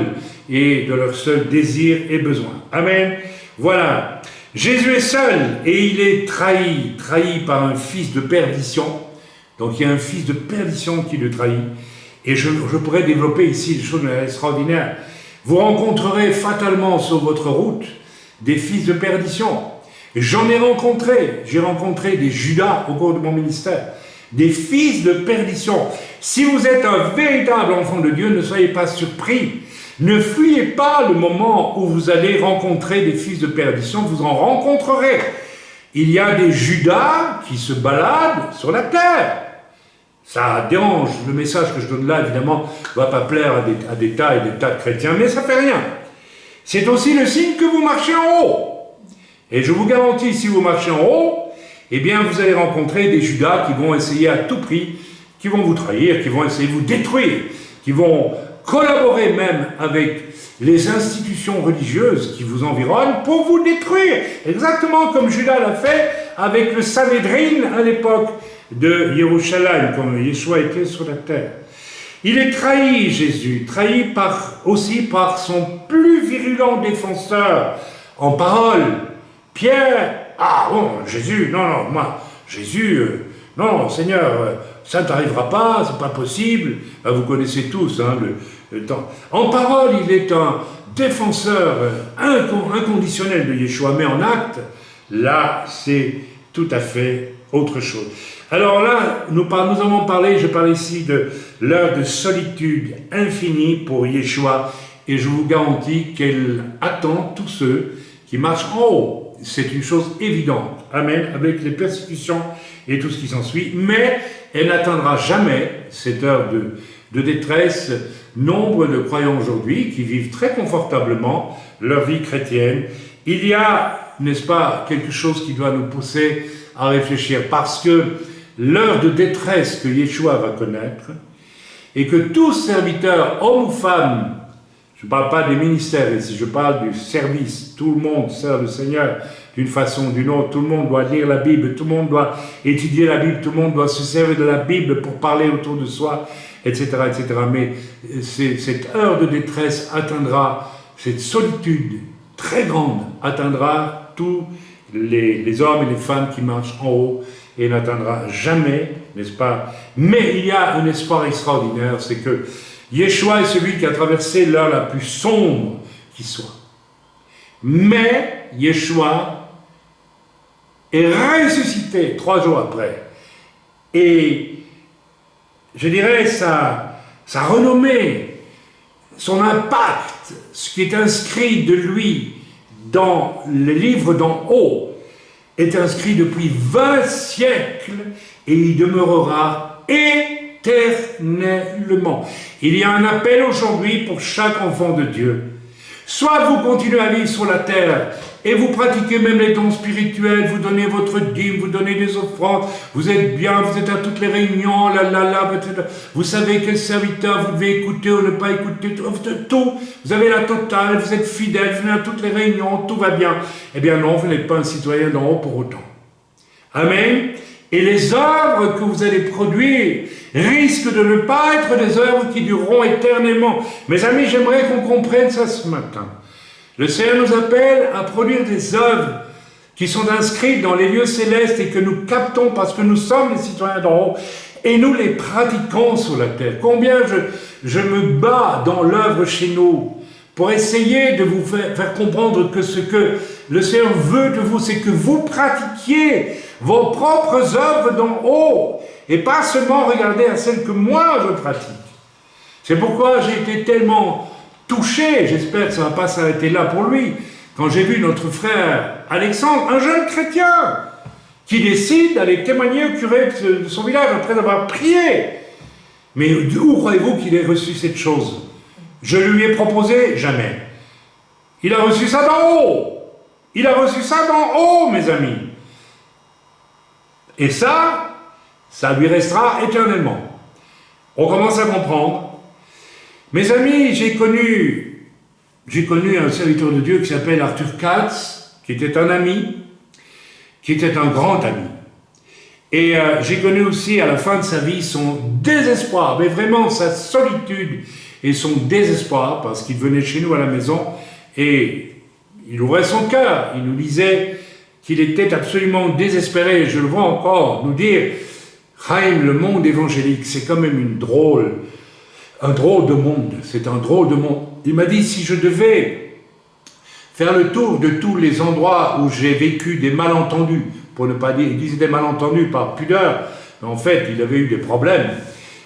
et de leur seul désir et besoin. Amen. Voilà. Jésus est seul et il est trahi par un fils de perdition. Donc il y a un fils de perdition qui le trahit. Et je pourrais développer ici des choses extraordinaires. Vous rencontrerez fatalement sur votre route des fils de perdition. J'en ai rencontré. J'ai rencontré des Judas au cours de mon ministère. Des fils de perdition. Si vous êtes un véritable enfant de Dieu, ne soyez pas surpris. Ne fuyez pas le moment où vous allez rencontrer des fils de perdition. Vous en rencontrerez. Il y a des Judas qui se baladent sur la terre. Ça dérange. Le message que je donne là, évidemment, ne va pas plaire à des tas et des tas de chrétiens, mais ça ne fait rien. C'est aussi le signe que vous marchez en haut. Et je vous garantis, si vous marchez en haut, eh bien, vous allez rencontrer des Judas qui vont essayer à tout prix, qui vont vous trahir, qui vont essayer de vous détruire, qui vont collaborer même avec les institutions religieuses qui vous environnent pour vous détruire. Exactement comme Judas l'a fait avec le Sanhédrin à l'époque de Jérusalem, quand Yeshua était sur la terre. Il est trahi, Jésus, trahi aussi par son plus virulent défenseur en parole, Pierre. Ah bon, Jésus, non, moi, Jésus, non, Seigneur, ça ne t'arrivera pas, c'est pas possible. Ben, vous connaissez tous le temps. En parole, il est un défenseur inconditionnel de Yeshua, mais en acte, là, c'est tout à fait autre chose. Alors là, nous avons parlé, je parle ici de l'heure de solitude infinie pour Yeshua, et je vous garantis qu'elle attend tous ceux qui marchent en haut. C'est une chose évidente, amen, avec les persécutions et tout ce qui s'ensuit, mais elle n'atteindra jamais cette heure de détresse. Nombre de croyants aujourd'hui qui vivent très confortablement leur vie chrétienne. Il y a, n'est-ce pas, quelque chose qui doit nous pousser à réfléchir, parce que l'heure de détresse que Yeshua va connaître, et que tout serviteur, homme ou femme, je ne parle pas des ministères ici, je parle du service, tout le monde sert le Seigneur d'une façon ou d'une autre, tout le monde doit lire la Bible, tout le monde doit étudier la Bible, tout le monde doit se servir de la Bible pour parler autour de soi, etc., etc. Mais cette heure de détresse atteindra, cette solitude très grande atteindra tous les hommes et les femmes qui marchent en haut, et n'atteindra jamais, n'est-ce pas? Mais il y a un espoir extraordinaire, c'est que Yeshua est celui qui a traversé l'heure la plus sombre qui soit. Mais Yeshua est ressuscité 3 jours après. Et je dirais sa renommée, son impact, ce qui est inscrit de lui dans les livres d'en haut, est inscrit depuis 20 siècles et il demeurera éternellement. Il y a un appel aujourd'hui pour chaque enfant de Dieu. Soit vous continuez à vivre sur la terre et vous pratiquez même les dons spirituels, vous donnez votre dîme, vous donnez des offrandes, vous êtes bien, vous êtes à toutes les réunions, vous savez quel serviteur vous devez écouter ou ne pas écouter, tout, vous avez la totale, vous êtes fidèle, vous venez à toutes les réunions, tout va bien. Eh bien non, vous n'êtes pas un citoyen d'en haut pour autant. Amen. Et les œuvres que vous allez produire risquent de ne pas être des œuvres qui dureront éternellement. Mes amis, j'aimerais qu'on comprenne ça ce matin. Le Seigneur nous appelle à produire des œuvres qui sont inscrites dans les lieux célestes et que nous captons parce que nous sommes les citoyens d'en haut et nous les pratiquons sur la terre. Combien je me bats dans l'œuvre chez nous pour essayer de vous faire comprendre que ce que le Seigneur veut de vous, c'est que vous pratiquiez vos propres œuvres d'en haut et pas seulement regarder à celles que moi je pratique. C'est pourquoi j'ai été tellement touché, j'espère que ça ne va pas s'arrêter là pour lui, quand j'ai vu notre frère Alexandre, un jeune chrétien, qui décide d'aller témoigner au curé de son village après avoir prié. Mais où croyez-vous qu'il ait reçu cette chose? Je lui ai proposé? Jamais. Il a reçu ça d'en haut. Il a reçu ça d'en haut, mes amis. Et ça lui restera éternellement. On commence à comprendre. Mes amis, j'ai connu un serviteur de Dieu qui s'appelle Arthur Katz, qui était un ami, qui était un grand ami. Et j'ai connu aussi à la fin de sa vie son désespoir, mais vraiment sa solitude et son désespoir, parce qu'il venait chez nous à la maison et il ouvrait son cœur, il nous disait qu'il était absolument désespéré. Je le vois encore nous dire, Chaim, le monde évangélique, c'est quand même un drôle de monde, c'est un drôle de monde. Il m'a dit, si je devais faire le tour de tous les endroits où j'ai vécu des malentendus, pour ne pas dire, il disait des malentendus par pudeur, mais en fait, il avait eu des problèmes,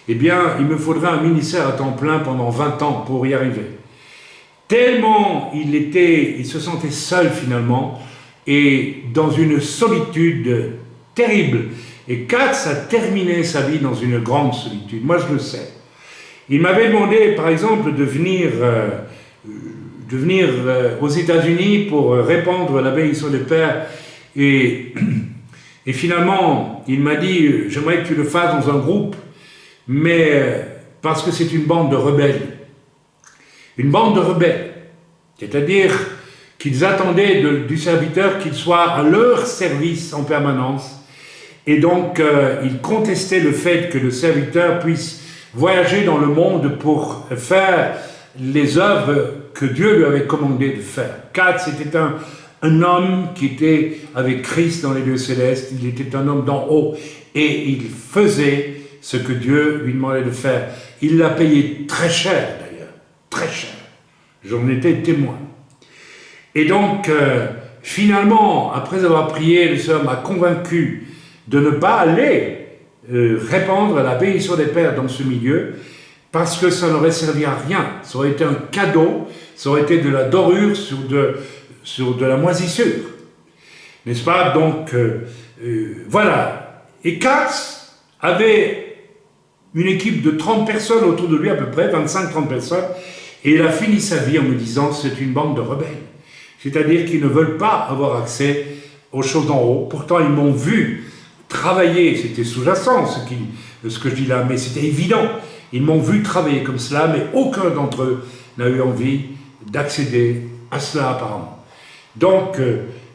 eh bien, il me faudrait un ministère à temps plein pendant 20 ans pour y arriver. Tellement il se sentait seul finalement, et dans une solitude terrible. Et Katz a terminé sa vie dans une grande solitude, moi je le sais. Il m'avait demandé, par exemple, de venir aux États-Unis pour répandre la bénédiction des pères. Et finalement, il m'a dit, j'aimerais que tu le fasses dans un groupe, mais parce que c'est une bande de rebelles. Une bande de rebelles. C'est-à-dire qu'ils attendaient du serviteur qu'il soit à leur service en permanence. Et donc, ils contestaient le fait que le serviteur puisse voyager dans le monde pour faire les œuvres que Dieu lui avait commandé de faire. Katz était un homme qui était avec Christ dans les lieux célestes, il était un homme d'en haut, et il faisait ce que Dieu lui demandait de faire. Il l'a payé très cher d'ailleurs, très cher. J'en étais témoin. Et donc, finalement, après avoir prié, le Seigneur m'a convaincu de ne pas aller répandre la bénédiction des pères dans ce milieu, parce que ça n'aurait servi à rien. Ça aurait été un cadeau, ça aurait été de la dorure sur de la moisissure. N'est-ce pas? Donc, voilà. Et Katz avait une équipe de 30 personnes autour de lui, à peu près, 25-30 personnes, et il a fini sa vie en me disant, c'est une bande de rebelles. C'est-à-dire qu'ils ne veulent pas avoir accès aux choses d'en haut. Pourtant, ils m'ont vu travailler, c'était sous-jacent ce que je dis là, mais c'était évident. Ils m'ont vu travailler comme cela, mais aucun d'entre eux n'a eu envie d'accéder à cela apparemment. Donc,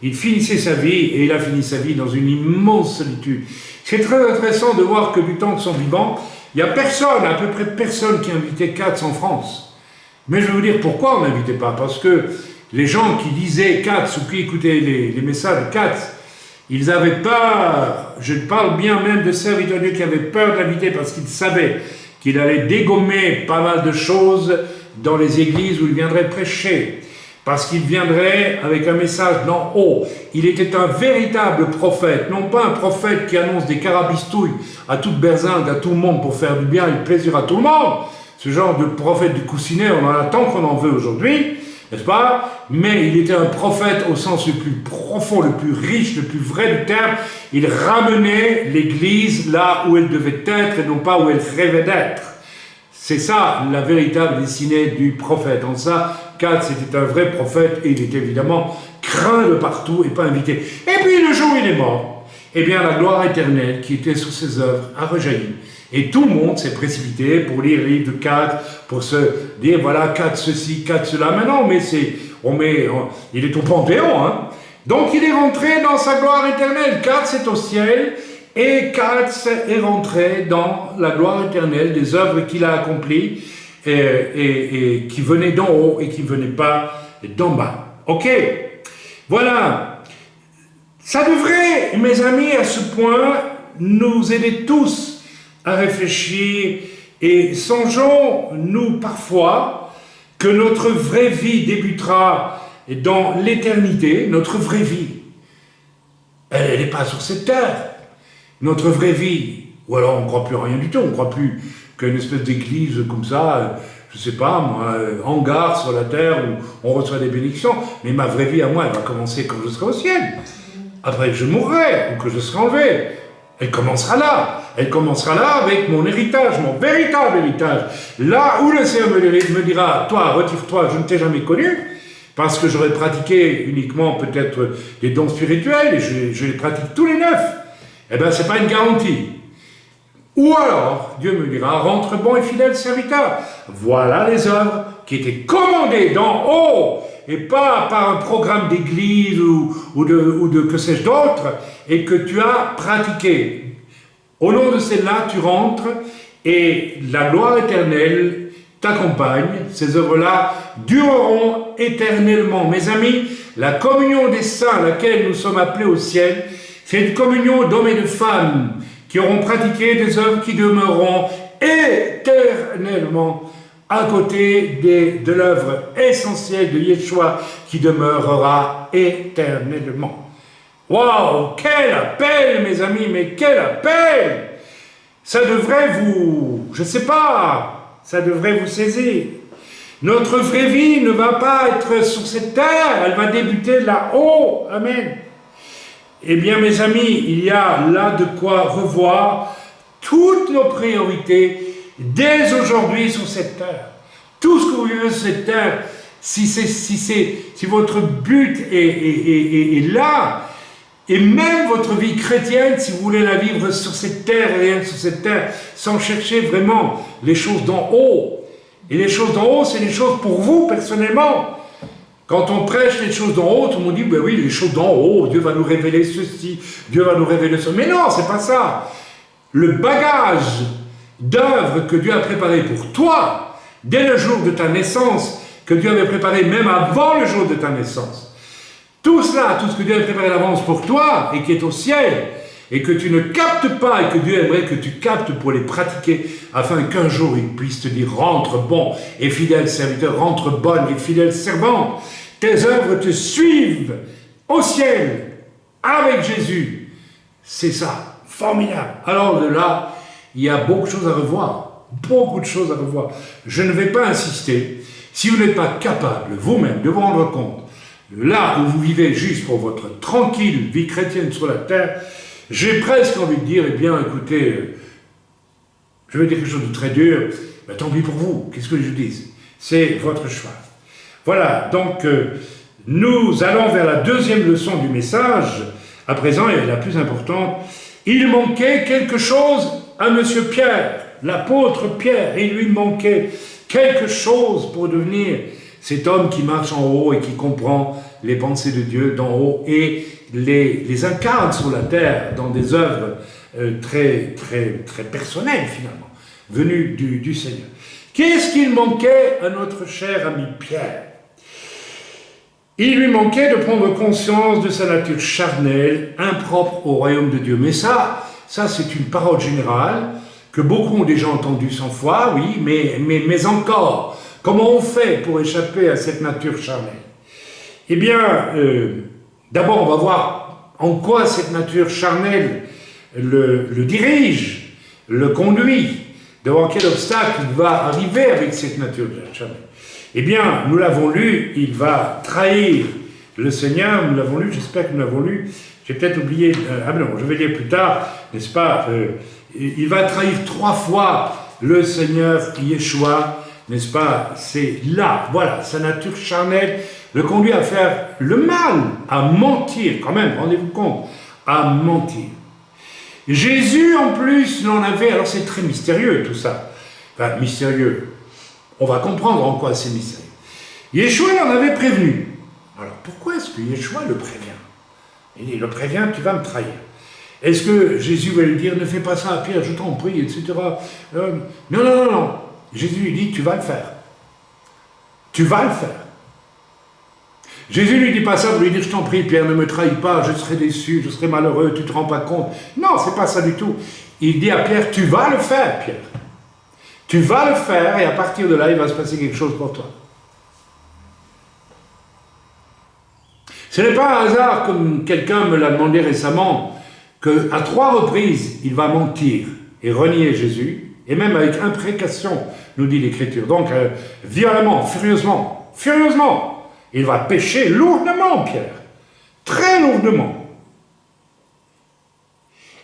il finissait sa vie, et il a fini sa vie dans une immense solitude. C'est très intéressant de voir que du temps de son vivant, il n'y a personne, à peu près personne qui invitait Katz en France. Mais je vais vous dire pourquoi on n'invitait pas. Parce que les gens qui lisaient Katz ou qui écoutaient les messages de Katz, ils avaient peur, je parle bien même de serviteurs de Dieu qui avaient peur de l'inviter parce qu'ils savaient qu'il allait dégommer pas mal de choses dans les églises où il viendrait prêcher. Parce qu'il viendrait avec un message d'en haut. Il était un véritable prophète, non pas un prophète qui annonce des carabistouilles à toute berzingue, à tout le monde pour faire du bien et du plaisir à tout le monde. Ce genre de prophète du coussinet, on en a tant qu'on en veut aujourd'hui, n'est-ce pas? Mais il était un prophète au sens le plus profond, le plus riche, le plus vrai du terme. Il ramenait l'Église là où elle devait être et non pas où elle rêvait d'être. C'est ça la véritable destinée du prophète. En ça, Katz était un vrai prophète et il était évidemment craint de partout et pas invité. Et puis le jour où il est mort, eh bien la gloire éternelle qui était sur ses œuvres a rejailli. Et tout le monde s'est précipité pour lire le livre de Katz, pour se dire voilà Katz ceci, Katz cela. Mais non, mais il est au Panthéon. Hein. Donc il est rentré dans sa gloire éternelle. Katz est au ciel. Et Katz est rentré dans la gloire éternelle des œuvres qu'il a accomplies et qui venaient d'en haut et qui ne venaient pas d'en bas. Ok? Voilà. Ça devrait, mes amis, à ce point, nous aider tous à réfléchir et songeons, nous, parfois, que notre vraie vie débutera dans l'éternité, notre vraie vie. Elle n'est pas sur cette terre. Notre vraie vie, ou alors on ne croit plus à rien du tout, on ne croit plus qu'à une espèce d'église comme ça, je ne sais pas moi, hangar sur la terre où on reçoit des bénédictions, mais ma vraie vie à moi, elle va commencer quand je serai au ciel. Après que je mourrai ou que je serai enlevé. Elle commencera là. Elle commencera là avec mon héritage, mon véritable héritage. Là où le Seigneur me dira, toi, retire-toi, je ne t'ai jamais connu, parce que j'aurais pratiqué uniquement peut-être des dons spirituels, et je les pratique tous les 9. Eh bien, ce n'est pas une garantie. Ou alors, Dieu me dira, rentre bon et fidèle serviteur. Voilà les œuvres qui étaient commandées d'en haut, et pas par un programme d'église ou de que sais-je d'autre, et que tu as pratiqué. Au nom de celle-là, tu rentres, et la gloire éternelle t'accompagne. Ces œuvres-là dureront éternellement. Mes amis, la communion des saints à laquelle nous sommes appelés au ciel, c'est une communion d'hommes et de femmes qui auront pratiqué des œuvres qui demeureront éternellement à côté de l'œuvre essentielle de Yeshua qui demeurera éternellement. Waouh, quel appel, mes amis, mais quel appel! Ça devrait vous, je ne sais pas, ça devrait vous saisir. Notre vraie vie ne va pas être sur cette terre, elle va débuter là-haut. Amen. Eh bien, mes amis, il y a là de quoi revoir toutes nos priorités dès aujourd'hui sur cette terre. Tout ce que vous vivez sur cette terre, si votre but est là, et même votre vie chrétienne, si vous voulez la vivre sur cette terre et rien sur cette terre, sans chercher vraiment les choses d'en haut. Et les choses d'en haut, c'est les choses pour vous personnellement. Quand on prêche les choses d'en haut, tout le monde dit, ben oui, les choses d'en haut, Dieu va nous révéler ceci, Dieu va nous révéler ça. Mais non, c'est pas ça. Le bagage d'œuvres que Dieu a préparé pour toi, dès le jour de ta naissance, que Dieu avait préparé même avant le jour de ta naissance, tout cela, tout ce que Dieu a préparé d'avance pour toi et qui est au ciel, et que tu ne captes pas et que Dieu aimerait que tu captes pour les pratiquer, afin qu'un jour il puisse te dire, rentre bon et fidèle serviteur, rentre bonne et fidèle servante. Tes œuvres te suivent au ciel avec Jésus. C'est ça, formidable. Alors de là, il y a beaucoup de choses à revoir. Beaucoup de choses à revoir. Je ne vais pas insister. Si vous n'êtes pas capable vous-même de vous rendre compte, là où vous vivez juste pour votre tranquille vie chrétienne sur la terre, j'ai presque envie de dire, eh bien, écoutez, je vais dire quelque chose de très dur, mais tant pis pour vous, qu'est-ce que je dis? C'est votre choix. Voilà, donc nous allons vers la deuxième leçon du message, à présent, et la plus importante. Il manquait quelque chose à Monsieur Pierre, l'apôtre Pierre, il lui manquait quelque chose pour devenir cet homme qui marche en haut et qui comprend les pensées de Dieu d'en haut et les incarne sur la terre dans des œuvres très, très, très personnelles finalement, venues du Seigneur. Qu'est-ce qu'il manquait à notre cher ami Pierre? Il lui manquait de prendre conscience de sa nature charnelle, impropre au royaume de Dieu. Mais ça c'est une parole générale que beaucoup ont déjà entendue 100 fois, oui, mais encore, comment on fait pour échapper à cette nature charnelle? Eh bien, d'abord, on va voir en quoi cette nature charnelle le dirige, le conduit, devant quel obstacle il va arriver avec cette nature charnelle. Eh bien, nous l'avons lu, il va trahir le Seigneur, nous l'avons lu, j'espère que nous l'avons lu, j'ai peut-être oublié, non, je vais lire plus tard, n'est-ce pas, il va trahir 3 fois le Seigneur Yeshua, n'est-ce pas, c'est là, voilà, sa nature charnelle le conduit à faire le mal, à mentir, quand même, rendez-vous compte, à mentir. Jésus, en plus, l'en avait, alors c'est très mystérieux tout ça, enfin, mystérieux, on va comprendre en quoi c'est mystérieux. Yeshua l'en avait prévenu. Alors, pourquoi est-ce que Yeshua le prévient? Il le prévient, tu vas me trahir. Est-ce que Jésus va lui dire, ne fais pas ça à Pierre, je t'en prie, etc. Non. Jésus lui dit, tu vas le faire. Tu vas le faire. Jésus ne lui dit pas ça pour lui dire, je t'en prie, Pierre, ne me trahis pas, je serai déçu, je serai malheureux, tu ne te rends pas compte. Non, c'est pas ça du tout. Il dit à Pierre, tu vas le faire, Pierre. Tu vas le faire, et à partir de là, il va se passer quelque chose pour toi. Ce n'est pas un hasard, comme quelqu'un me l'a demandé récemment, qu'à 3 reprises, il va mentir et renier Jésus, Et même avec imprécation, nous dit l'Écriture. Donc, violemment, furieusement, il va pécher lourdement, Pierre. Très lourdement.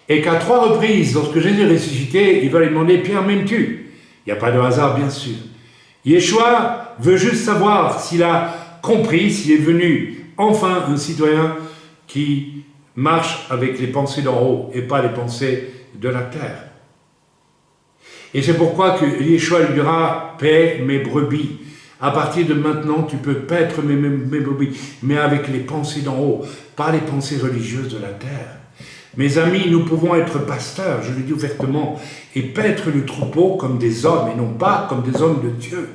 Et qu'à 3 reprises, lorsque Jésus est ressuscité, il va lui demander, Pierre, m'aimes-tu? Il n'y a pas de hasard, bien sûr. Yeshua veut juste savoir s'il a compris, s'il est devenu enfin un citoyen qui marche avec les pensées d'en haut et pas les pensées de la terre. Et c'est pourquoi que Yeshua lui dira, paie mes brebis. À partir de maintenant, tu peux paître mes brebis, mais avec les pensées d'en haut, pas les pensées religieuses de la terre. Mes amis, nous pouvons être pasteurs, je le dis ouvertement, et paître le troupeau comme des hommes, et non pas comme des hommes de Dieu.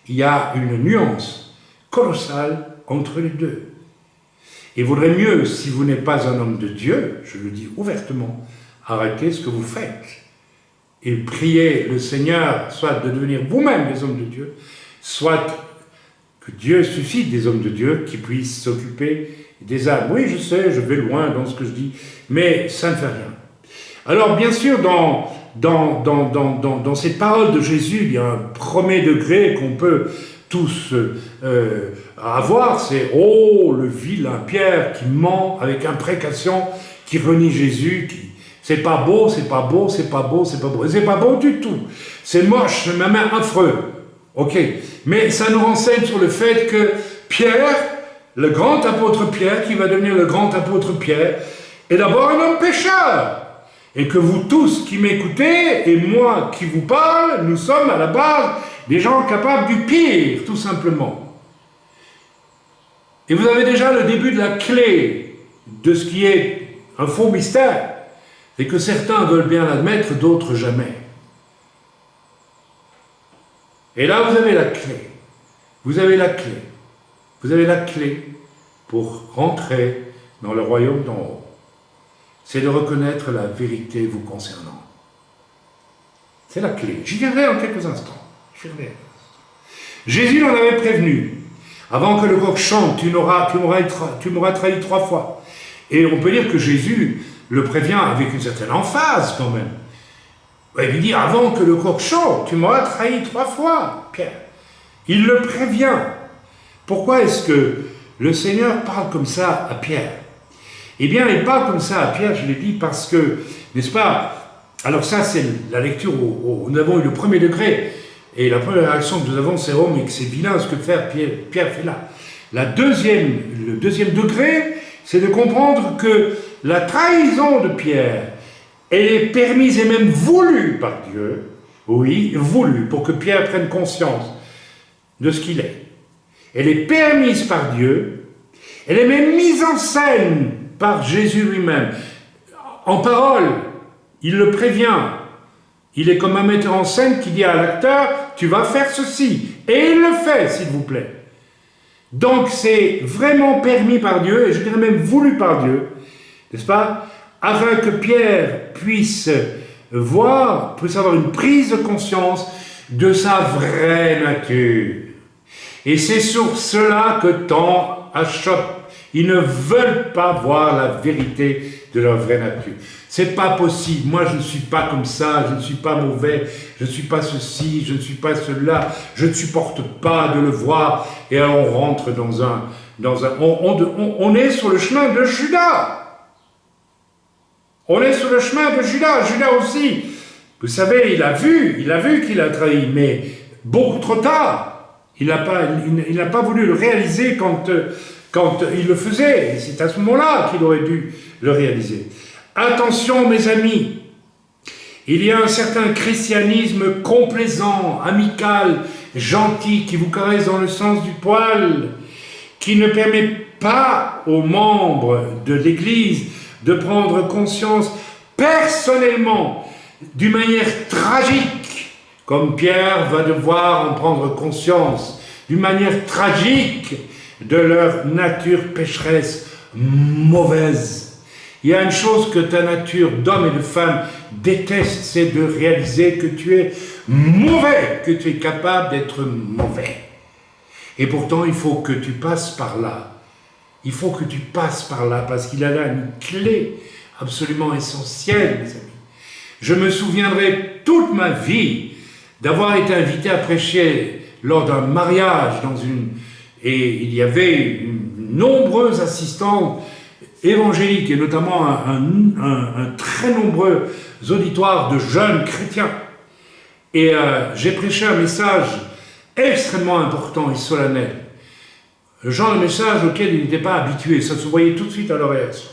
Il y a une nuance colossale entre les deux. Il vaudrait mieux, si vous n'êtes pas un homme de Dieu, je le dis ouvertement, arrêtez ce que vous faites. Et priez le Seigneur, soit de devenir vous-même des hommes de Dieu, soit que Dieu suscite des hommes de Dieu qui puissent s'occuper des âmes. Oui, je sais, je vais loin dans ce que je dis, mais ça ne fait rien. Alors, bien sûr, dans ces paroles de Jésus, il y a un premier degré qu'on peut tous avoir, c'est « Oh, le vilain Pierre qui ment avec imprécation, qui renie Jésus, qui... C'est pas beau, c'est pas beau, c'est pas beau, c'est pas beau. C'est pas beau du tout. C'est moche, c'est même affreux. Ok. Mais ça nous renseigne sur le fait que Pierre, le grand apôtre Pierre, qui va devenir le grand apôtre Pierre, est d'abord un homme pécheur. Et que vous tous qui m'écoutez, et moi qui vous parle, nous sommes à la base des gens capables du pire, tout simplement. Et vous avez déjà le début de la clé de ce qui est un faux mystère. C'est que certains veulent bien l'admettre, d'autres jamais. Et là, vous avez la clé. Vous avez la clé. Vous avez la clé pour rentrer dans le royaume d'en haut. C'est de reconnaître la vérité vous concernant. C'est la clé. J'y viendrai en quelques instants. Jésus l'en avait prévenu. Avant que le coq chante, tu m'auras trahi 3 fois. Et on peut dire que Jésus le prévient avec une certaine emphase quand même. Il lui dit, avant que le coq chante, tu m'auras trahi 3 fois, Pierre. Il le prévient. Pourquoi est-ce que le Seigneur parle comme ça à Pierre? Eh bien, il parle comme ça à Pierre, je l'ai dit, parce que, n'est-ce pas? Alors ça, c'est la lecture où nous avons eu le premier degré. Et la première réaction que nous avons, c'est « Oh, mais c'est vilain ce que Pierre fait là ». Le deuxième degré, c'est de comprendre que la trahison de Pierre, elle est permise et même voulue par Dieu, oui, voulue, pour que Pierre prenne conscience de ce qu'il est. Elle est permise par Dieu, elle est même mise en scène par Jésus lui-même. En parole, il le prévient. Il est comme un metteur en scène qui dit à l'acteur, tu vas faire ceci. Et il le fait, s'il vous plaît. Donc c'est vraiment permis par Dieu, et je dirais même voulu par Dieu, n'est-ce pas, afin que Pierre puisse avoir une prise de conscience de sa vraie nature. Et c'est sur cela que tant achoppent. Ils ne veulent pas voir la vérité de leur vraie nature. C'est pas possible. Moi, je ne suis pas comme ça. Je ne suis pas mauvais. Je ne suis pas ceci. Je ne suis pas cela. Je ne supporte pas de le voir. Et alors, on rentre on est sur le chemin de Judas. On est sur le chemin de Judas. Judas aussi. Vous savez, il a vu qu'il a trahi, mais beaucoup trop tard. Il n'a pas voulu le réaliser quand il le faisait. C'est à ce moment-là qu'il aurait dû le réaliser. Attention, mes amis, il y a un certain christianisme complaisant, amical, gentil, qui vous caresse dans le sens du poil, qui ne permet pas aux membres de l'Église de prendre conscience personnellement, d'une manière tragique, comme Pierre va devoir en prendre conscience, d'une manière tragique, de leur nature pécheresse mauvaise. Il y a une chose que ta nature d'homme et de femme déteste, c'est de réaliser que tu es mauvais, que tu es capable d'être mauvais. Et pourtant, il faut que tu passes par là. Il faut que tu passes par là, parce qu'il y a là une clé absolument essentielle, mes amis. Je me souviendrai toute ma vie d'avoir été invité à prêcher lors d'un mariage et il y avait nombreuses assistantes évangéliques et notamment un très nombreux auditoire de jeunes chrétiens. Et j'ai prêché un message extrêmement important et solennel. Le genre de message auquel il n'était pas habitué, ça se voyait tout de suite à leur réaction.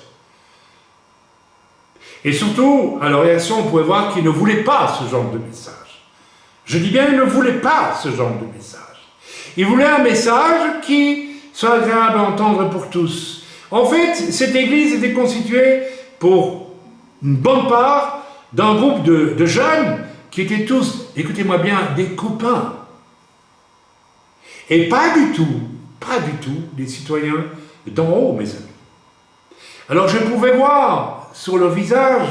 Et surtout, à leur réaction, on pouvait voir qu'ils ne voulaient pas ce genre de message. Je dis bien, ils ne voulaient pas ce genre de message. Ils voulaient un message qui soit agréable à entendre pour tous. En fait, cette église était constituée pour une bonne part d'un groupe de jeunes qui étaient tous, écoutez-moi bien, des copains. Et pas du tout des citoyens d'en haut, mes amis. Alors je pouvais voir sur leur visage,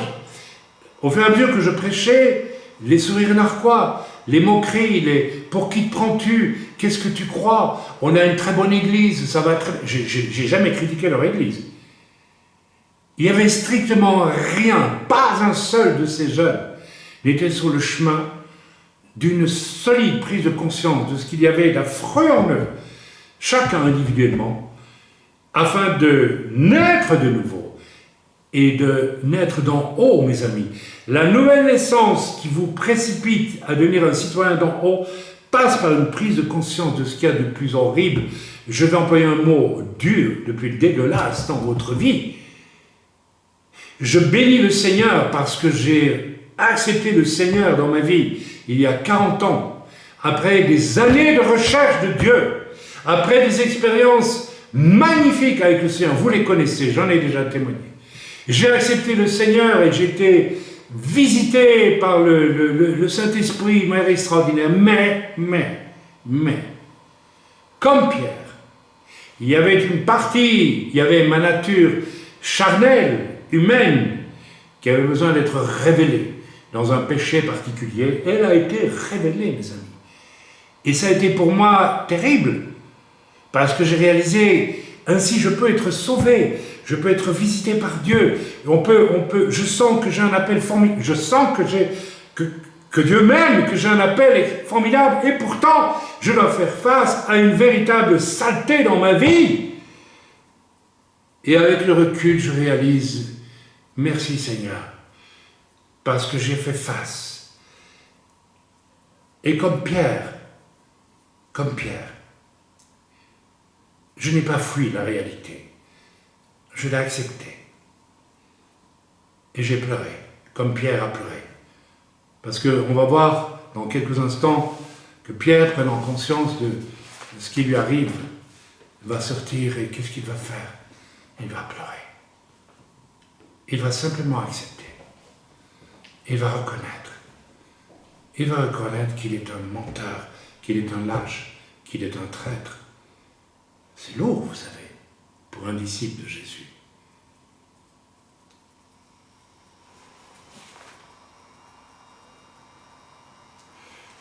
au fur et à mesure que je prêchais, les sourires narquois, les moqueries, pour qui te prends-tu? Qu'est-ce que tu crois? On a une très bonne église, ça va très... J'ai jamais critiqué leur église. Il n'y avait strictement rien, pas un seul de ces jeunes n'était sur le chemin d'une solide prise de conscience de ce qu'il y avait d'affreux en eux, chacun individuellement, afin de naître de nouveau et de naître d'en haut, mes amis. La nouvelle naissance qui vous précipite à devenir un citoyen d'en haut passe par une prise de conscience de ce qu'il y a de plus horrible. Je vais employer un mot dur, de plus dégueulasse dans votre vie. Je bénis le Seigneur parce que j'ai accepté le Seigneur dans ma vie il y a 40 ans, après des années de recherche de Dieu, après des expériences magnifiques avec le Seigneur. Vous les connaissez, j'en ai déjà témoigné. J'ai accepté le Seigneur et j'ai été visité par le Saint-Esprit, une manière extraordinaire. Mais, comme Pierre, il y avait une partie, il y avait ma nature charnelle, humaine, qui avait besoin d'être révélée dans un péché particulier. Elle a été révélée, mes amis. Et ça a été pour moi terrible, parce que j'ai réalisé, ainsi je peux être sauvé, je peux être visité par Dieu. Je sens que j'ai un appel formidable, je sens que Dieu m'aime, que j'ai un appel formidable, et pourtant, je dois faire face à une véritable saleté dans ma vie. Et avec le recul, je réalise, merci Seigneur, parce que j'ai fait face. Et comme Pierre, je n'ai pas fui la réalité. Je l'ai acceptée. Et j'ai pleuré, comme Pierre a pleuré. Parce qu'on va voir dans quelques instants que Pierre, prenant conscience de ce qui lui arrive, va sortir et qu'est-ce qu'il va faire? Il va pleurer. Il va simplement accepter. Il va reconnaître. Il va reconnaître qu'il est un menteur, qu'il est un lâche, qu'il est un traître. C'est lourd, vous savez, pour un disciple de Jésus.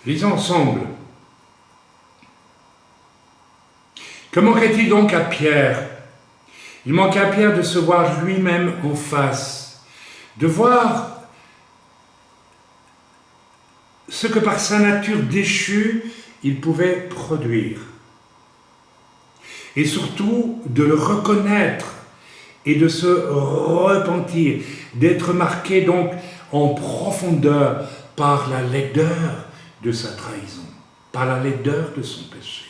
Lisons ensemble. Que manquait-il donc à Pierre? Il manquait à Pierre de se voir lui-même en face, de voir ce que par sa nature déchue, il pouvait produire. Et surtout, de le reconnaître et de se repentir, d'être marqué donc en profondeur par la laideur de sa trahison, par la laideur de son péché.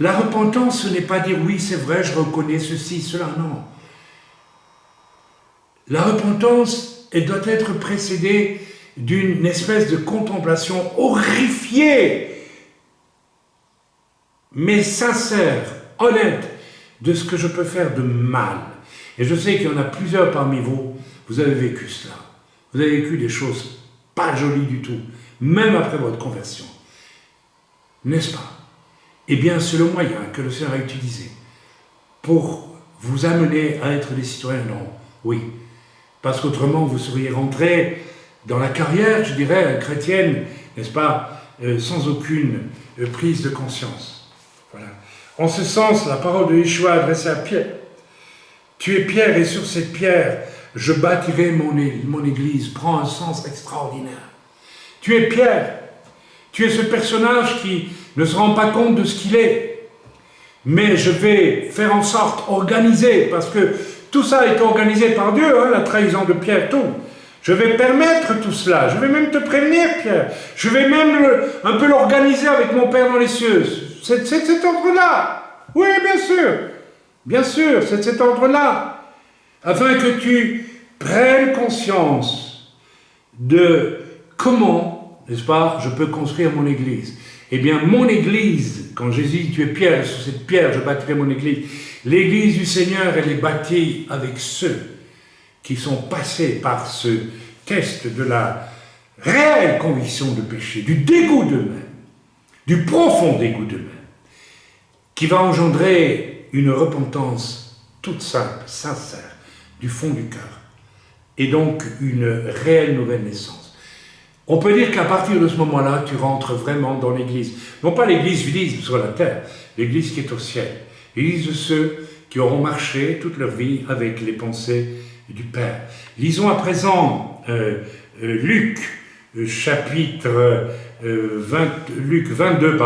La repentance, ce n'est pas dire « oui, c'est vrai, je reconnais ceci, cela », non. La repentance, elle doit être précédée d'une espèce de contemplation horrifiée, mais sincère, honnête, de ce que je peux faire de mal. Et je sais qu'il y en a plusieurs parmi vous, vous avez vécu cela. Vous avez vécu des choses pas jolies du tout, même après votre conversion. N'est-ce pas? Eh bien, c'est le moyen que le Seigneur a utilisé pour vous amener à être des citoyens non. Oui, parce qu'autrement, vous seriez rentrés dans la carrière, je dirais, chrétienne, n'est-ce pas, sans aucune prise de conscience. Voilà. En ce sens, la parole de Yeshua adressée à Pierre. Tu es Pierre, et sur cette pierre, je bâtirai mon église, prend un sens extraordinaire. Tu es Pierre, tu es ce personnage qui ne se rend pas compte de ce qu'il est, mais je vais faire en sorte, organiser, parce que tout ça est organisé par Dieu, hein, la trahison de Pierre, tout. Je vais permettre tout cela, je vais même te prévenir, Pierre, je vais même un peu l'organiser avec mon Père dans les cieux. C'est cet ordre-là, oui, bien sûr, c'est cet ordre-là, afin que tu prennes conscience de comment, n'est-ce pas, je peux construire mon église. Eh bien, mon église, quand Jésus dit, tu es Pierre, sur cette pierre, je bâtirai mon église. L'église du Seigneur, elle est bâtie avec ceux qui sont passés par ce test de la réelle conviction de péché, du dégoût d'eux-mêmes, du profond dégoût d'eux-mêmes, qui va engendrer une repentance toute simple, sincère, du fond du cœur, et donc une réelle nouvelle naissance. On peut dire qu'à partir de ce moment-là, tu rentres vraiment dans l'église. Non pas l'église visible sur la terre, l'église qui est au ciel. L'église de ceux qui auront marché toute leur vie avec les pensées du Père. Lisons à présent Luc, chapitre Luc 22,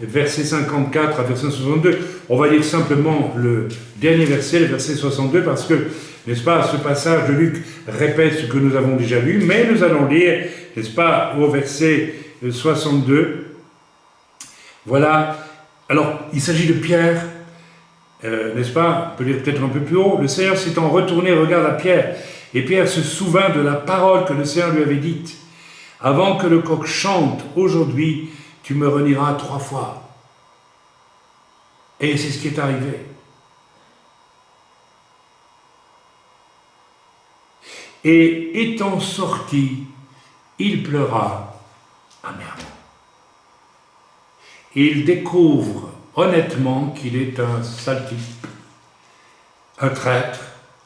verset 54 à verset 62. On va lire simplement le dernier verset, le verset 62, parce que, n'est-ce pas, ce passage de Luc répète ce que nous avons déjà lu, mais nous allons lire, n'est-ce pas, au verset 62. Voilà. Alors, il s'agit de Pierre, n'est-ce pas, on peut lire peut-être un peu plus haut. Le Seigneur s'étant retourné regarde à Pierre, et Pierre se souvint de la parole que le Seigneur lui avait dite. Avant que le coq chante, aujourd'hui, tu me renieras 3 fois. Et c'est ce qui est arrivé. Et étant sorti, il pleura amèrement. Et il découvre honnêtement qu'il est un sale type, un traître,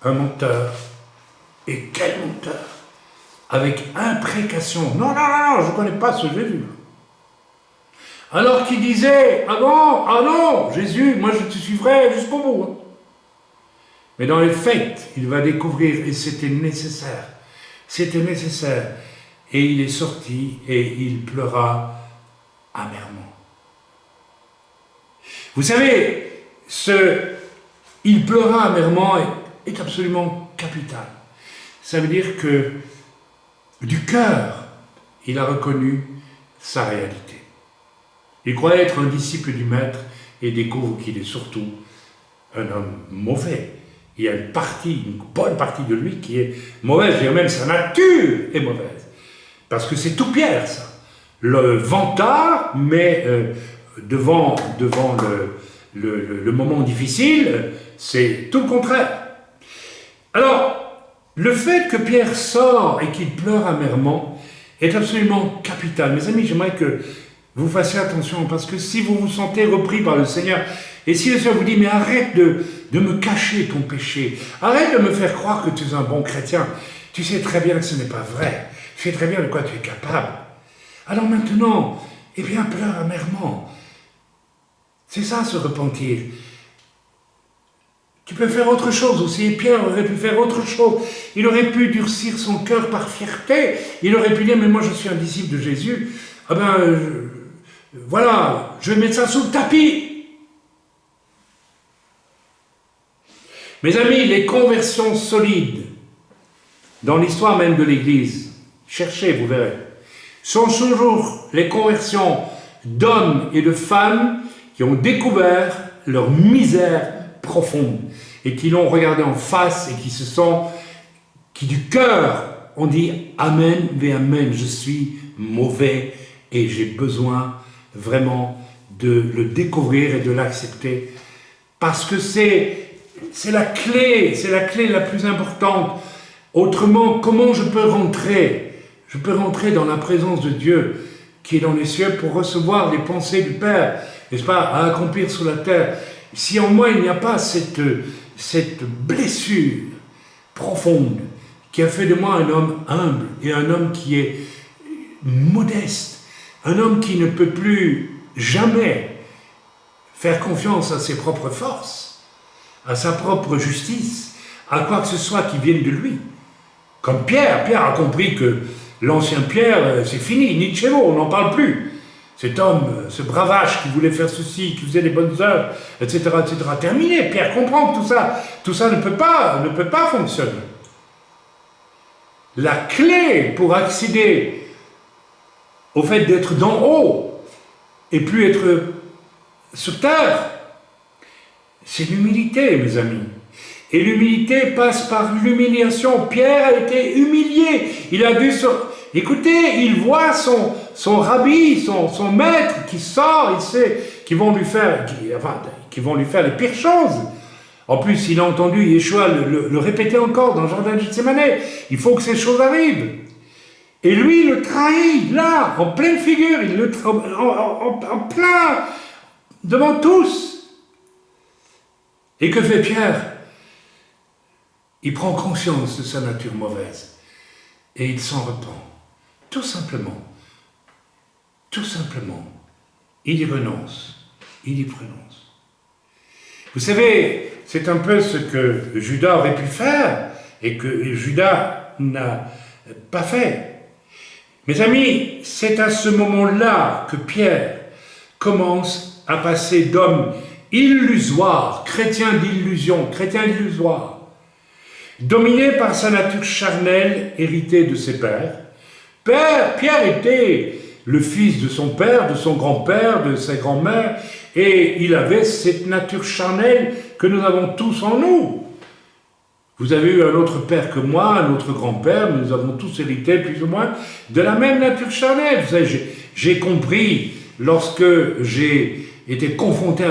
un menteur. Et quel menteur! Avec imprécation. Non, je ne connais pas ce Jésus. Alors qu'il disait, ah non, Jésus, moi je te suivrai jusqu'au bout. Hein. Mais dans les faits, il va découvrir, et c'était nécessaire. Et il est sorti et il pleura amèrement. Vous savez, il pleura amèrement est absolument capital. Ça veut dire que du cœur, il a reconnu sa réalité. Il croyait être un disciple du Maître et découvre qu'il est surtout un homme mauvais. Il y a une bonne partie de lui qui est mauvaise, je veux dire même sa nature est mauvaise. Parce que c'est tout Pierre, ça. Le vantard, mais devant le moment difficile, c'est tout le contraire. Alors, le fait que Pierre sort et qu'il pleure amèrement est absolument capital. Mes amis, j'aimerais que vous fassiez attention, parce que si vous vous sentez repris par le Seigneur, et si le Seigneur vous dit, mais arrête de me cacher ton péché, arrête de me faire croire que tu es un bon chrétien, tu sais très bien que ce n'est pas vrai, tu sais très bien de quoi tu es capable. Alors maintenant, eh bien, pleure amèrement. C'est ça, se repentir. Tu peux faire autre chose aussi, et Pierre aurait pu faire autre chose. Il aurait pu durcir son cœur par fierté, il aurait pu dire, mais moi je suis un disciple de Jésus, ah ben, voilà, je vais mettre ça sous le tapis. Mes amis, les conversions solides, dans l'histoire même de l'Église, cherchez, vous verrez, sont toujours les conversions d'hommes et de femmes qui ont découvert leur misère profonde et qui l'ont regardé en face et qui du cœur ont dit Amen, mais Amen, je suis mauvais et j'ai besoin vraiment de le découvrir et de l'accepter parce que c'est la clé la plus importante. Autrement, comment je peux rentrer dans la présence de Dieu qui est dans les cieux pour recevoir les pensées du Père, n'est-ce pas, à accomplir sur la terre. Si en moi il n'y a pas cette blessure profonde qui a fait de moi un homme humble et un homme qui est modeste, un homme qui ne peut plus jamais faire confiance à ses propres forces, à sa propre justice, à quoi que ce soit qui vienne de lui. Comme Pierre a compris que l'ancien Pierre, c'est fini, Nietzsche, on n'en parle plus. Cet homme, ce bravache qui voulait faire ceci, qui faisait des bonnes œuvres, etc., terminé. Pierre comprend que tout ça ne peut pas fonctionner. La clé pour accéder au fait d'être d'en haut et plus être sur terre, c'est l'humilité, mes amis. Et l'humilité passe par l'humiliation. Pierre a été humilié. Il a dû écoutez, il voit son rabbi, son maître qui sort, il sait qu'ils vont lui faire les pires choses. En plus, il a entendu Yeshua le répéter encore dans le jardin de Gethsémane. Il faut que ces choses arrivent. Et lui, il le trahit, là, en pleine figure, il le en plein, devant tous. Et que fait Pierre? Il prend conscience de sa nature mauvaise. Et il s'en repent. Tout simplement. Tout simplement. Il y renonce. Il y renonce. Vous savez, c'est un peu ce que Judas aurait pu faire et que Judas n'a pas fait. Mes amis, c'est à ce moment-là que Pierre commence à passer d'homme illusoire, chrétien d'illusion, chrétien illusoire, dominé par sa nature charnelle héritée de ses pères. Pierre était le fils de son père, de son grand-père, de sa grand-mère, et il avait cette nature charnelle que nous avons tous en nous. Vous avez eu un autre père que moi, un autre grand-père, mais nous avons tous hérité plus ou moins de la même nature charnelle. Vous savez, j'ai compris, lorsque j'ai été confronté à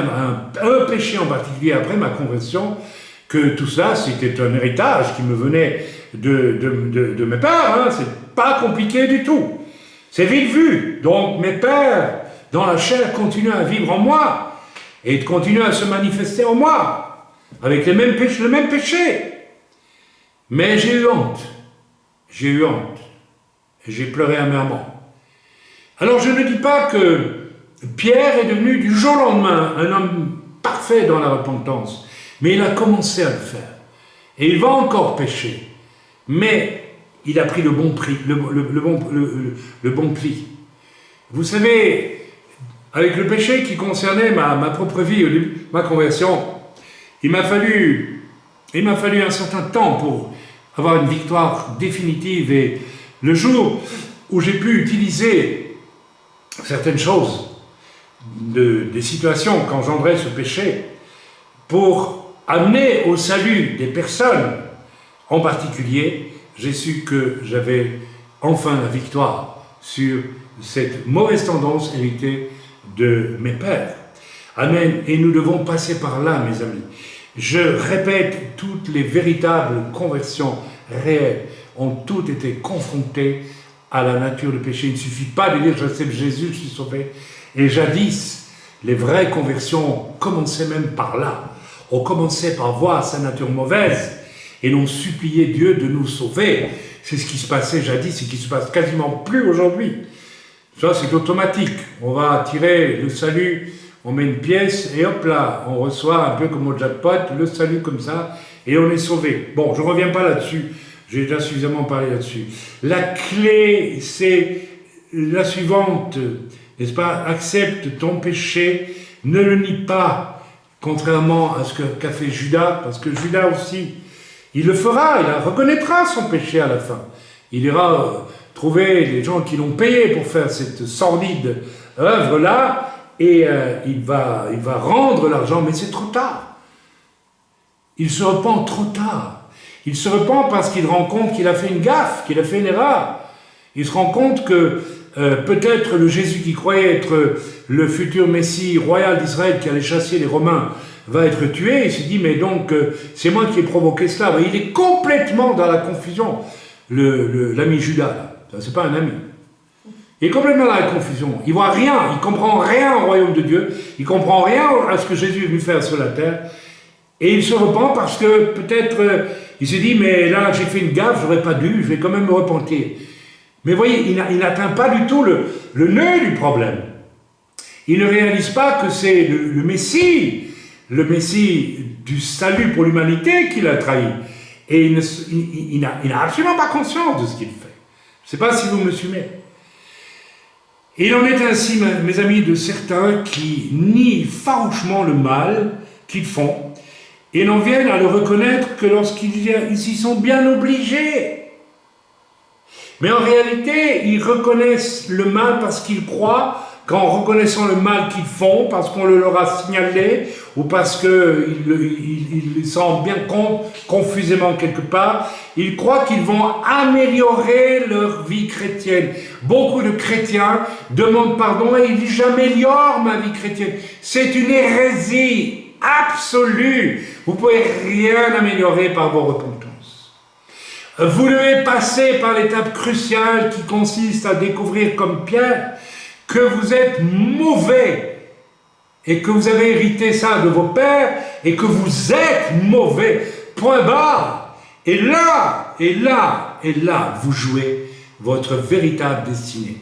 un péché en particulier après ma conversion, que tout ça, c'était un héritage qui me venait de mes pères. Hein. C'est pas compliqué du tout. C'est vite vu. Donc mes pères, dans la chair, continuent à vivre en moi et continuent à se manifester en moi, avec le même péché. Mais j'ai eu honte. J'ai eu honte. Et j'ai pleuré amèrement. Alors je ne dis pas que Pierre est devenu du jour au lendemain un homme parfait dans la repentance, mais il a commencé à le faire. Et il va encore pécher. Mais il a pris le bon prix, le bon pli. Vous savez, avec le péché qui concernait ma propre vie au début, ma conversion, il m'a fallu un certain temps pour avoir une victoire définitive. Et le jour où j'ai pu utiliser certaines choses, des situations qu'engendrait ce péché, pour amener au salut des personnes en particulier, j'ai su que j'avais enfin la victoire sur cette mauvaise tendance héritée de mes pères. Amen. Et nous devons passer par là, mes amis. Je répète, toutes les véritables conversions réelles ont toutes été confrontées à la nature du péché. Il ne suffit pas de dire « j'accepte Jésus, je suis sauvé ». Et jadis, les vraies conversions commençaient même par là. On commençait par voir sa nature mauvaise et l'on suppliait Dieu de nous sauver. C'est ce qui se passait jadis et qui se passe quasiment plus aujourd'hui. Ça, c'est automatique. On va tirer le salut, on met une pièce et hop là, on reçoit un peu comme au jackpot, le salut comme ça, et on est sauvé. Bon, je ne reviens pas là-dessus, j'ai déjà suffisamment parlé là-dessus. La clé, c'est la suivante, n'est-ce pas? Accepte ton péché, ne le nie pas, contrairement à ce qu'a fait Judas, parce que Judas aussi, il le fera, il reconnaîtra son péché à la fin. Il ira trouver les gens qui l'ont payé pour faire cette sordide œuvre-là, et il va rendre l'argent, mais c'est trop tard. Il se repent trop tard. Il se repent parce qu'il rend compte qu'il a fait une gaffe, qu'il a fait une erreur. Il se rend compte que peut-être le Jésus qui croyait être le futur Messie royal d'Israël qui allait chasser les Romains va être tué. Il s'est dit, mais donc c'est moi qui ai provoqué cela. Mais il est complètement dans la confusion, l'ami Judas, là. C'est pas un ami. Il est complètement dans la confusion. Il voit rien, il comprend rien au royaume de Dieu, il comprend rien à ce que Jésus est venu faire sur la terre. Et il se repent parce que peut-être il se dit, mais là j'ai fait une gaffe, j'aurais pas dû, je vais quand même me repentir. Mais voyez, il n'atteint pas du tout le nœud du problème. Il ne réalise pas que c'est le Messie du salut pour l'humanité qu'il a trahi. Et il n'a absolument pas conscience de ce qu'il fait. Je ne sais pas si vous me suivez. Et il en est ainsi, mes amis, de certains qui nient farouchement le mal qu'ils font et n'en viennent à le reconnaître que lorsqu'ils s'y sont bien obligés. Mais en réalité, ils reconnaissent le mal parce qu'ils croient qu'en reconnaissant le mal qu'ils font, parce qu'on le leur a signalé, ou parce qu'ils s'en rendent bien compte confusément quelque part, ils croient qu'ils vont améliorer leur vie chrétienne. Beaucoup de chrétiens demandent pardon et ils disent « j'améliore ma vie chrétienne ». C'est une hérésie absolue. Vous ne pouvez rien améliorer par vos repentances. Vous devez passer par l'étape cruciale qui consiste à découvrir comme Pierre que vous êtes mauvais et que vous avez hérité ça de vos pères et que vous êtes mauvais, point barre. Et là, vous jouez votre véritable destinée.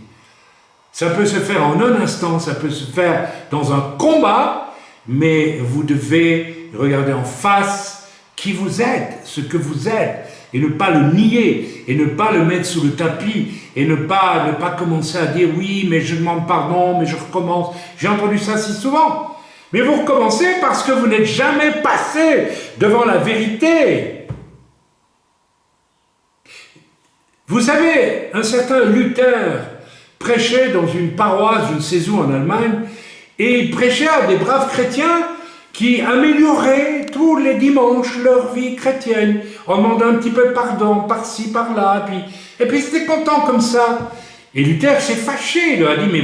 Ça peut se faire en un instant, ça peut se faire dans un combat, mais vous devez regarder en face qui vous êtes, ce que vous êtes, et ne pas le nier, et ne pas le mettre sous le tapis, et ne pas commencer à dire « oui, mais je demande pardon, mais je recommence ». J'ai entendu ça si souvent. Mais vous recommencez parce que vous n'êtes jamais passé devant la vérité. Vous savez, un certain Luther prêchait dans une paroisse, je ne sais où en Allemagne, et il prêchait à des braves chrétiens qui amélioraient tous les dimanches leur vie chrétienne, en demandant un petit peu pardon, par-ci, par-là, et puis c'était content comme ça. Et Luther s'est fâché, il leur a dit, mais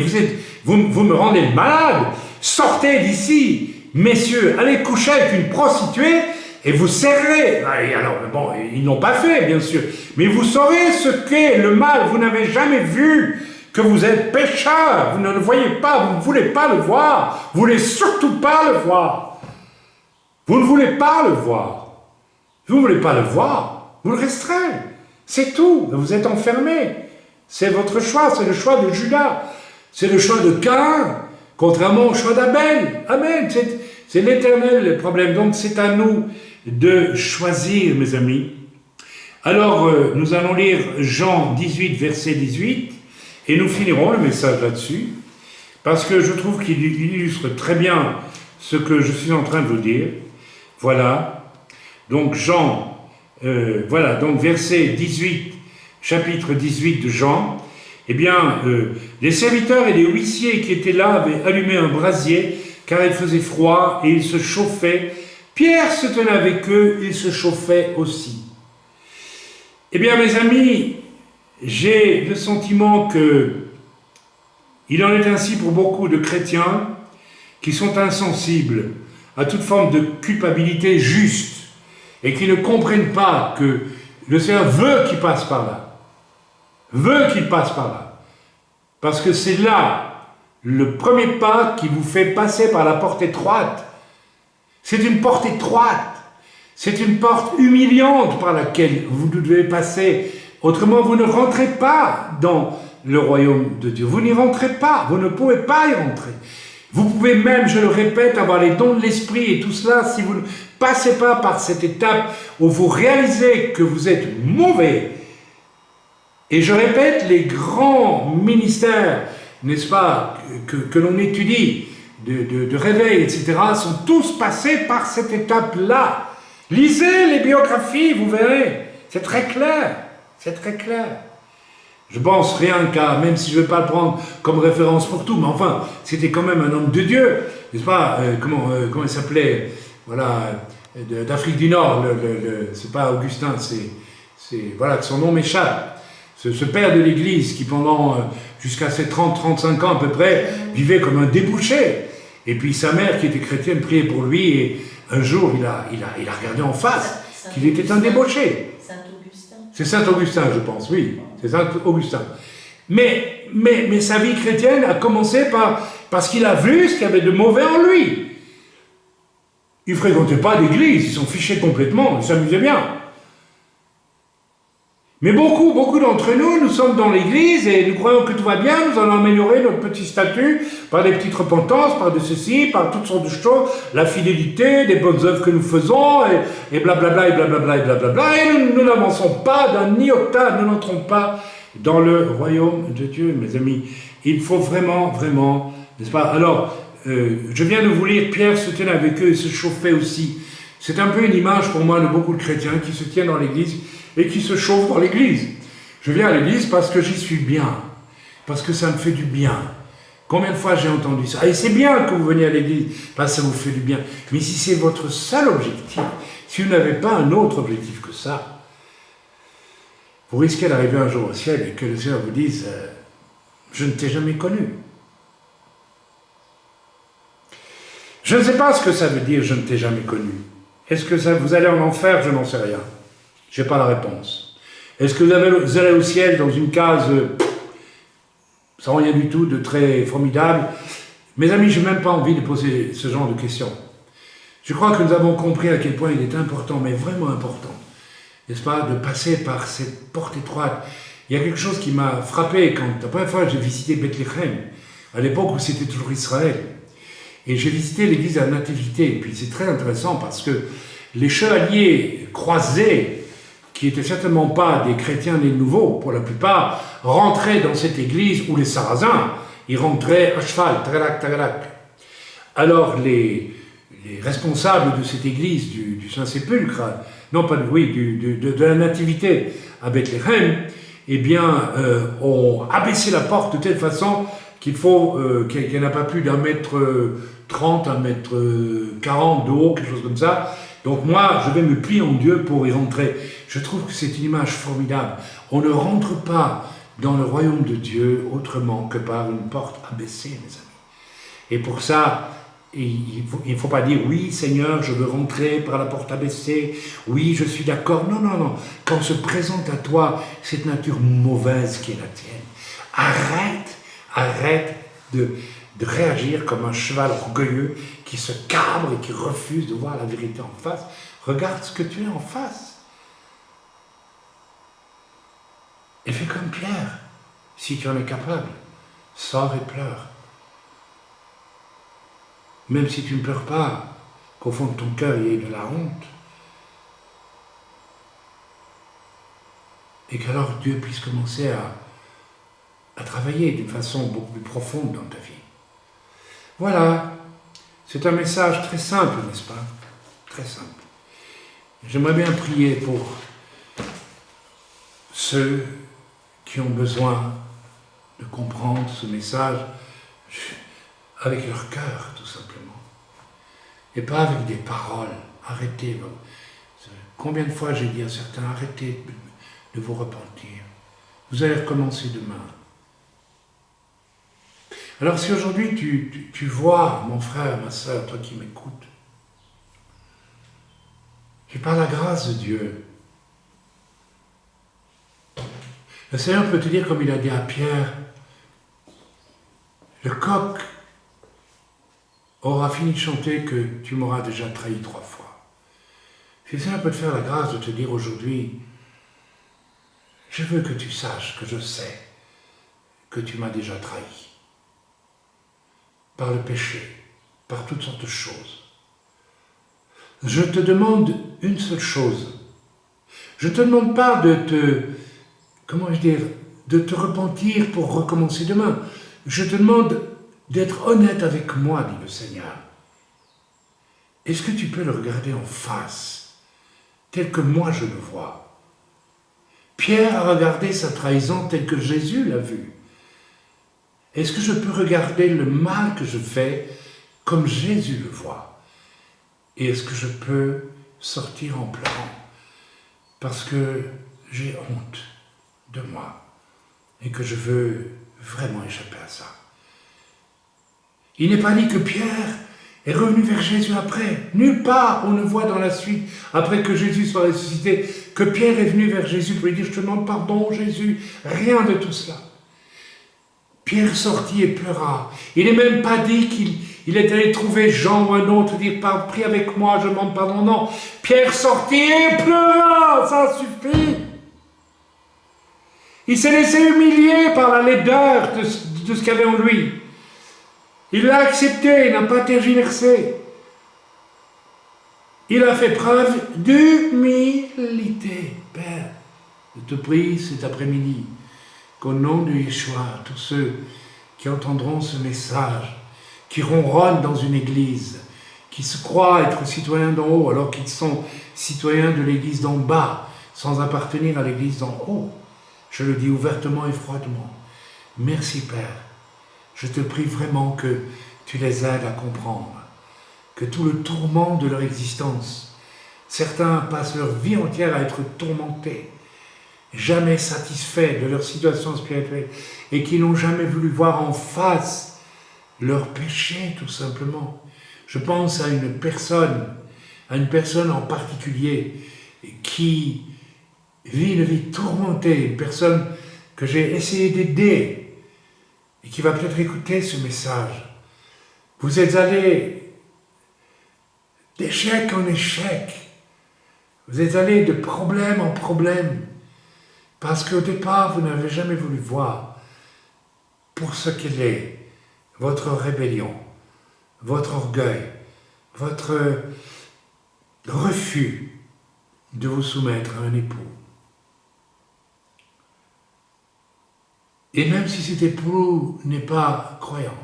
vous me rendez malade, sortez d'ici, messieurs, allez coucher avec une prostituée, et vous serrez. Et alors, bon, ils n'ont pas fait, bien sûr, mais vous saurez ce qu'est le mal, vous n'avez jamais vu que vous êtes pécheur, vous ne le voyez pas, vous ne voulez pas le voir, vous ne voulez surtout pas le voir. Vous ne voulez pas le voir. Vous ne voulez pas le voir, vous le resterez. C'est tout, vous êtes enfermé. C'est votre choix, c'est le choix de Judas. C'est le choix de Caïn, contrairement au choix d'Abel. Amen, c'est l'éternel le problème. Donc c'est à nous de choisir, mes amis. Alors, nous allons lire Jean 18, verset 18, et nous finirons le message là-dessus, parce que je trouve qu'il illustre très bien ce que je suis en train de vous dire. Voilà, donc Jean, donc verset 18, chapitre 18 de Jean, eh bien, les serviteurs et les huissiers qui étaient là avaient allumé un brasier, car il faisait froid et ils se chauffaient. Pierre se tenait avec eux, il se chauffait aussi. Eh bien, mes amis, j'ai le sentiment que il en est ainsi pour beaucoup de chrétiens qui sont insensibles à toute forme de culpabilité juste et qui ne comprennent pas que le Seigneur veut qu'ils passent par là. Veut qu'ils passent par là. Parce que c'est là le premier pas qui vous fait passer par la porte étroite. C'est une porte étroite. C'est une porte humiliante par laquelle vous devez passer. Autrement, vous ne rentrez pas dans le royaume de Dieu. Vous n'y rentrez pas. Vous ne pouvez pas y rentrer. Vous pouvez même, je le répète, avoir les dons de l'esprit et tout cela si vous ne passez pas par cette étape où vous réalisez que vous êtes mauvais. Et je répète, les grands ministères, n'est-ce pas, que l'on étudie, de réveil, etc., sont tous passés par cette étape-là. Lisez les biographies, vous verrez. C'est très clair. C'est très clair. Je pense rien qu'à, même si je ne vais pas le prendre comme référence pour tout, mais enfin, c'était quand même un homme de Dieu, n'est-ce pas, comment il s'appelait, voilà, d'Afrique du Nord, c'est pas Augustin, voilà, que son nom m'échappe. Ce père de l'Église qui pendant, jusqu'à ses 30-35 ans à peu près, vivait comme un débouché. Et puis sa mère qui était chrétienne priait pour lui et un jour il a regardé en face qu'il était un débauché. C'est Saint-Augustin, je pense, oui, c'est Saint-Augustin. Mais sa vie chrétienne a commencé parce qu'il a vu ce qu'il y avait de mauvais en lui. Il ne fréquentait pas l'église, il s'en fichait complètement, il s'amusait bien. Mais beaucoup d'entre nous, nous sommes dans l'église et nous croyons que tout va bien, nous allons améliorer notre petit statut par des petites repentances, par de ceci, par toutes sortes de choses, la fidélité, des bonnes œuvres que nous faisons, et blablabla, et blablabla, et blablabla, et nous n'avançons pas d'un iota, nous n'entrons pas dans le royaume de Dieu, mes amis. Il faut vraiment, n'est-ce pas? Alors, je viens de vous lire, Pierre se tenait avec eux et se chauffait aussi. C'est un peu une image pour moi de beaucoup de chrétiens qui se tiennent dans l'église et qui se chauffent dans l'église. Je viens à l'église parce que j'y suis bien, parce que ça me fait du bien. Combien de fois j'ai entendu ça? Et c'est bien que vous veniez à l'église, parce que ça vous fait du bien. Mais si c'est votre seul objectif, si vous n'avez pas un autre objectif que ça, vous risquez d'arriver un jour au ciel et que le Seigneur vous dise « Je ne t'ai jamais connu ». Je ne sais pas ce que ça veut dire « Je ne t'ai jamais connu ». Est-ce que vous allez en enfer? Je n'en sais rien. Je n'ai pas la réponse. Est-ce que vous allez au ciel dans une case sans rien du tout de très formidable? Mes amis, je n'ai même pas envie de poser ce genre de questions. Je crois que nous avons compris à quel point il est important, mais vraiment important, n'est-ce pas, de passer par cette porte étroite. Il y a quelque chose qui m'a frappé quand la première fois j'ai visité Bethléem, à l'époque où c'était toujours Israël. Et j'ai visité l'église à la Nativité. Et puis c'est très intéressant parce que les chevaliers croisés, qui n'étaient certainement pas des chrétiens nés nouveaux, pour la plupart, rentraient dans cette église, où les Sarrasins, ils rentraient à cheval, tagalac. Alors les responsables de cette église du Saint-Sépulcre, non pas de la Nativité à Bethléem, eh bien, ont abaissé la porte de telle façon qu'il n'y en a pas plus d'1m30, 1m40 de haut, quelque chose comme ça. Donc moi, je vais me plier en Dieu pour y rentrer. Je trouve que c'est une image formidable. On ne rentre pas dans le royaume de Dieu autrement que par une porte abaissée, mes amis. Et pour ça, il ne faut pas dire « Oui, Seigneur, je veux rentrer par la porte abaissée. Oui, je suis d'accord. » Non. Quand se présente à toi cette nature mauvaise qui est la tienne, arrête de réagir comme un cheval orgueilleux qui se cabre et qui refuse de voir la vérité en face. Regarde ce que tu es en face. Et fais comme Pierre, si tu en es capable. Sors et pleure. Même si tu ne pleures pas, qu'au fond de ton cœur il y ait de la honte. Et qu'alors Dieu puisse commencer à travailler d'une façon beaucoup plus profonde dans ta vie. Voilà, c'est un message très simple, n'est-ce pas? Très simple. J'aimerais bien prier pour ceux qui ont besoin de comprendre ce message avec leur cœur, tout simplement. Et pas avec des paroles. Arrêtez. Combien de fois j'ai dit à certains, arrêtez de vous repentir. Vous allez recommencer demain. Alors si aujourd'hui tu vois, mon frère, ma soeur, toi qui m'écoutes, et par la grâce de Dieu, le Seigneur peut te dire comme il a dit à Pierre, le coq aura fini de chanter que tu m'auras déjà trahi 3 fois. Si le Seigneur peut te faire la grâce de te dire aujourd'hui, je veux que tu saches, que je sais que tu m'as déjà trahi. Par le péché, par toutes sortes de choses. Je te demande une seule chose. Je ne te demande pas de te repentir pour recommencer demain. Je te demande d'être honnête avec moi, dit le Seigneur. Est-ce que tu peux le regarder en face, tel que moi je le vois? Pierre a regardé sa trahison telle que Jésus l'a vue. Est-ce que je peux regarder le mal que je fais comme Jésus le voit? Et est-ce que je peux sortir en pleurant parce que j'ai honte de moi et que je veux vraiment échapper à ça? Il n'est pas dit que Pierre est revenu vers Jésus après. Nulle part on ne voit dans la suite, après que Jésus soit ressuscité, que Pierre est venu vers Jésus pour lui dire « Je te demande pardon, Jésus ». Rien de tout cela. Pierre sortit et pleura. Il n'est même pas dit qu'il est allé trouver Jean ou un autre, dire « Prie avec moi, je demande pardon ». Non, Pierre sortit et pleura, ça suffit. Il s'est laissé humilier par la laideur de ce qu'il y avait en lui. Il l'a accepté, il n'a pas tergiversé. Il a fait preuve d'humilité. Père, je te prie cet après-midi qu'au nom de Yeshua, tous ceux qui entendront ce message, qui ronronnent dans une église, qui se croient être citoyens d'en haut alors qu'ils sont citoyens de l'église d'en bas, sans appartenir à l'église d'en haut, je le dis ouvertement et froidement, merci Père, je te prie vraiment que tu les aides à comprendre que tout le tourment de leur existence, certains passent leur vie entière à être tourmentés, jamais satisfaits de leur situation spirituelle et qui n'ont jamais voulu voir en face leur péché tout simplement. Je pense à une personne en particulier qui vit une vie tourmentée, une personne que j'ai essayé d'aider et qui va peut-être écouter ce message. Vous êtes allé d'échec en échec, vous êtes allé de problème en problème, parce qu'au départ, vous n'avez jamais voulu voir pour ce qu'il est, votre rébellion, votre orgueil, votre refus de vous soumettre à un époux. Et même si cet époux n'est pas croyant,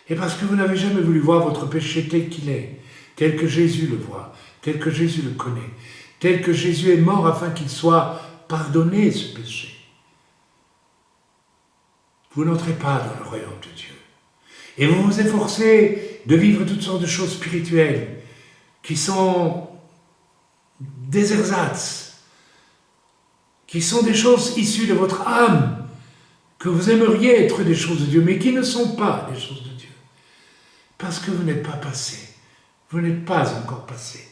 et parce que vous n'avez jamais voulu voir votre péché tel qu'il est, tel que Jésus le voit, tel que Jésus le connaît, tel que Jésus est mort afin qu'il soit pardonné ce péché, vous n'entrez pas dans le royaume de Dieu. Et vous vous efforcez de vivre toutes sortes de choses spirituelles qui sont des ersatz, qui sont des choses issues de votre âme, que vous aimeriez être des choses de Dieu, mais qui ne sont pas des choses de Dieu. Parce que vous n'êtes pas passé. Vous n'êtes pas encore passé.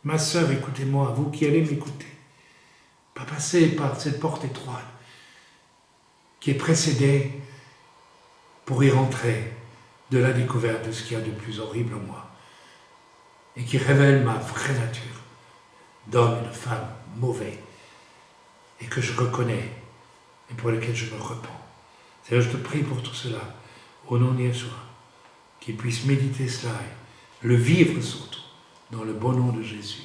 Ma sœur, écoutez-moi, vous qui allez m'écouter. Pas passer par cette porte étroite qui est précédée pour y rentrer de la découverte de ce qu'il y a de plus horrible en moi et qui révèle ma vraie nature d'homme et de femme mauvais et que je reconnais et pour lequel je me repens. C'est-à-dire, je te prie pour tout cela, au nom de Yeshua, qu'ils puissent méditer cela et le vivre surtout, dans le bon nom de Jésus.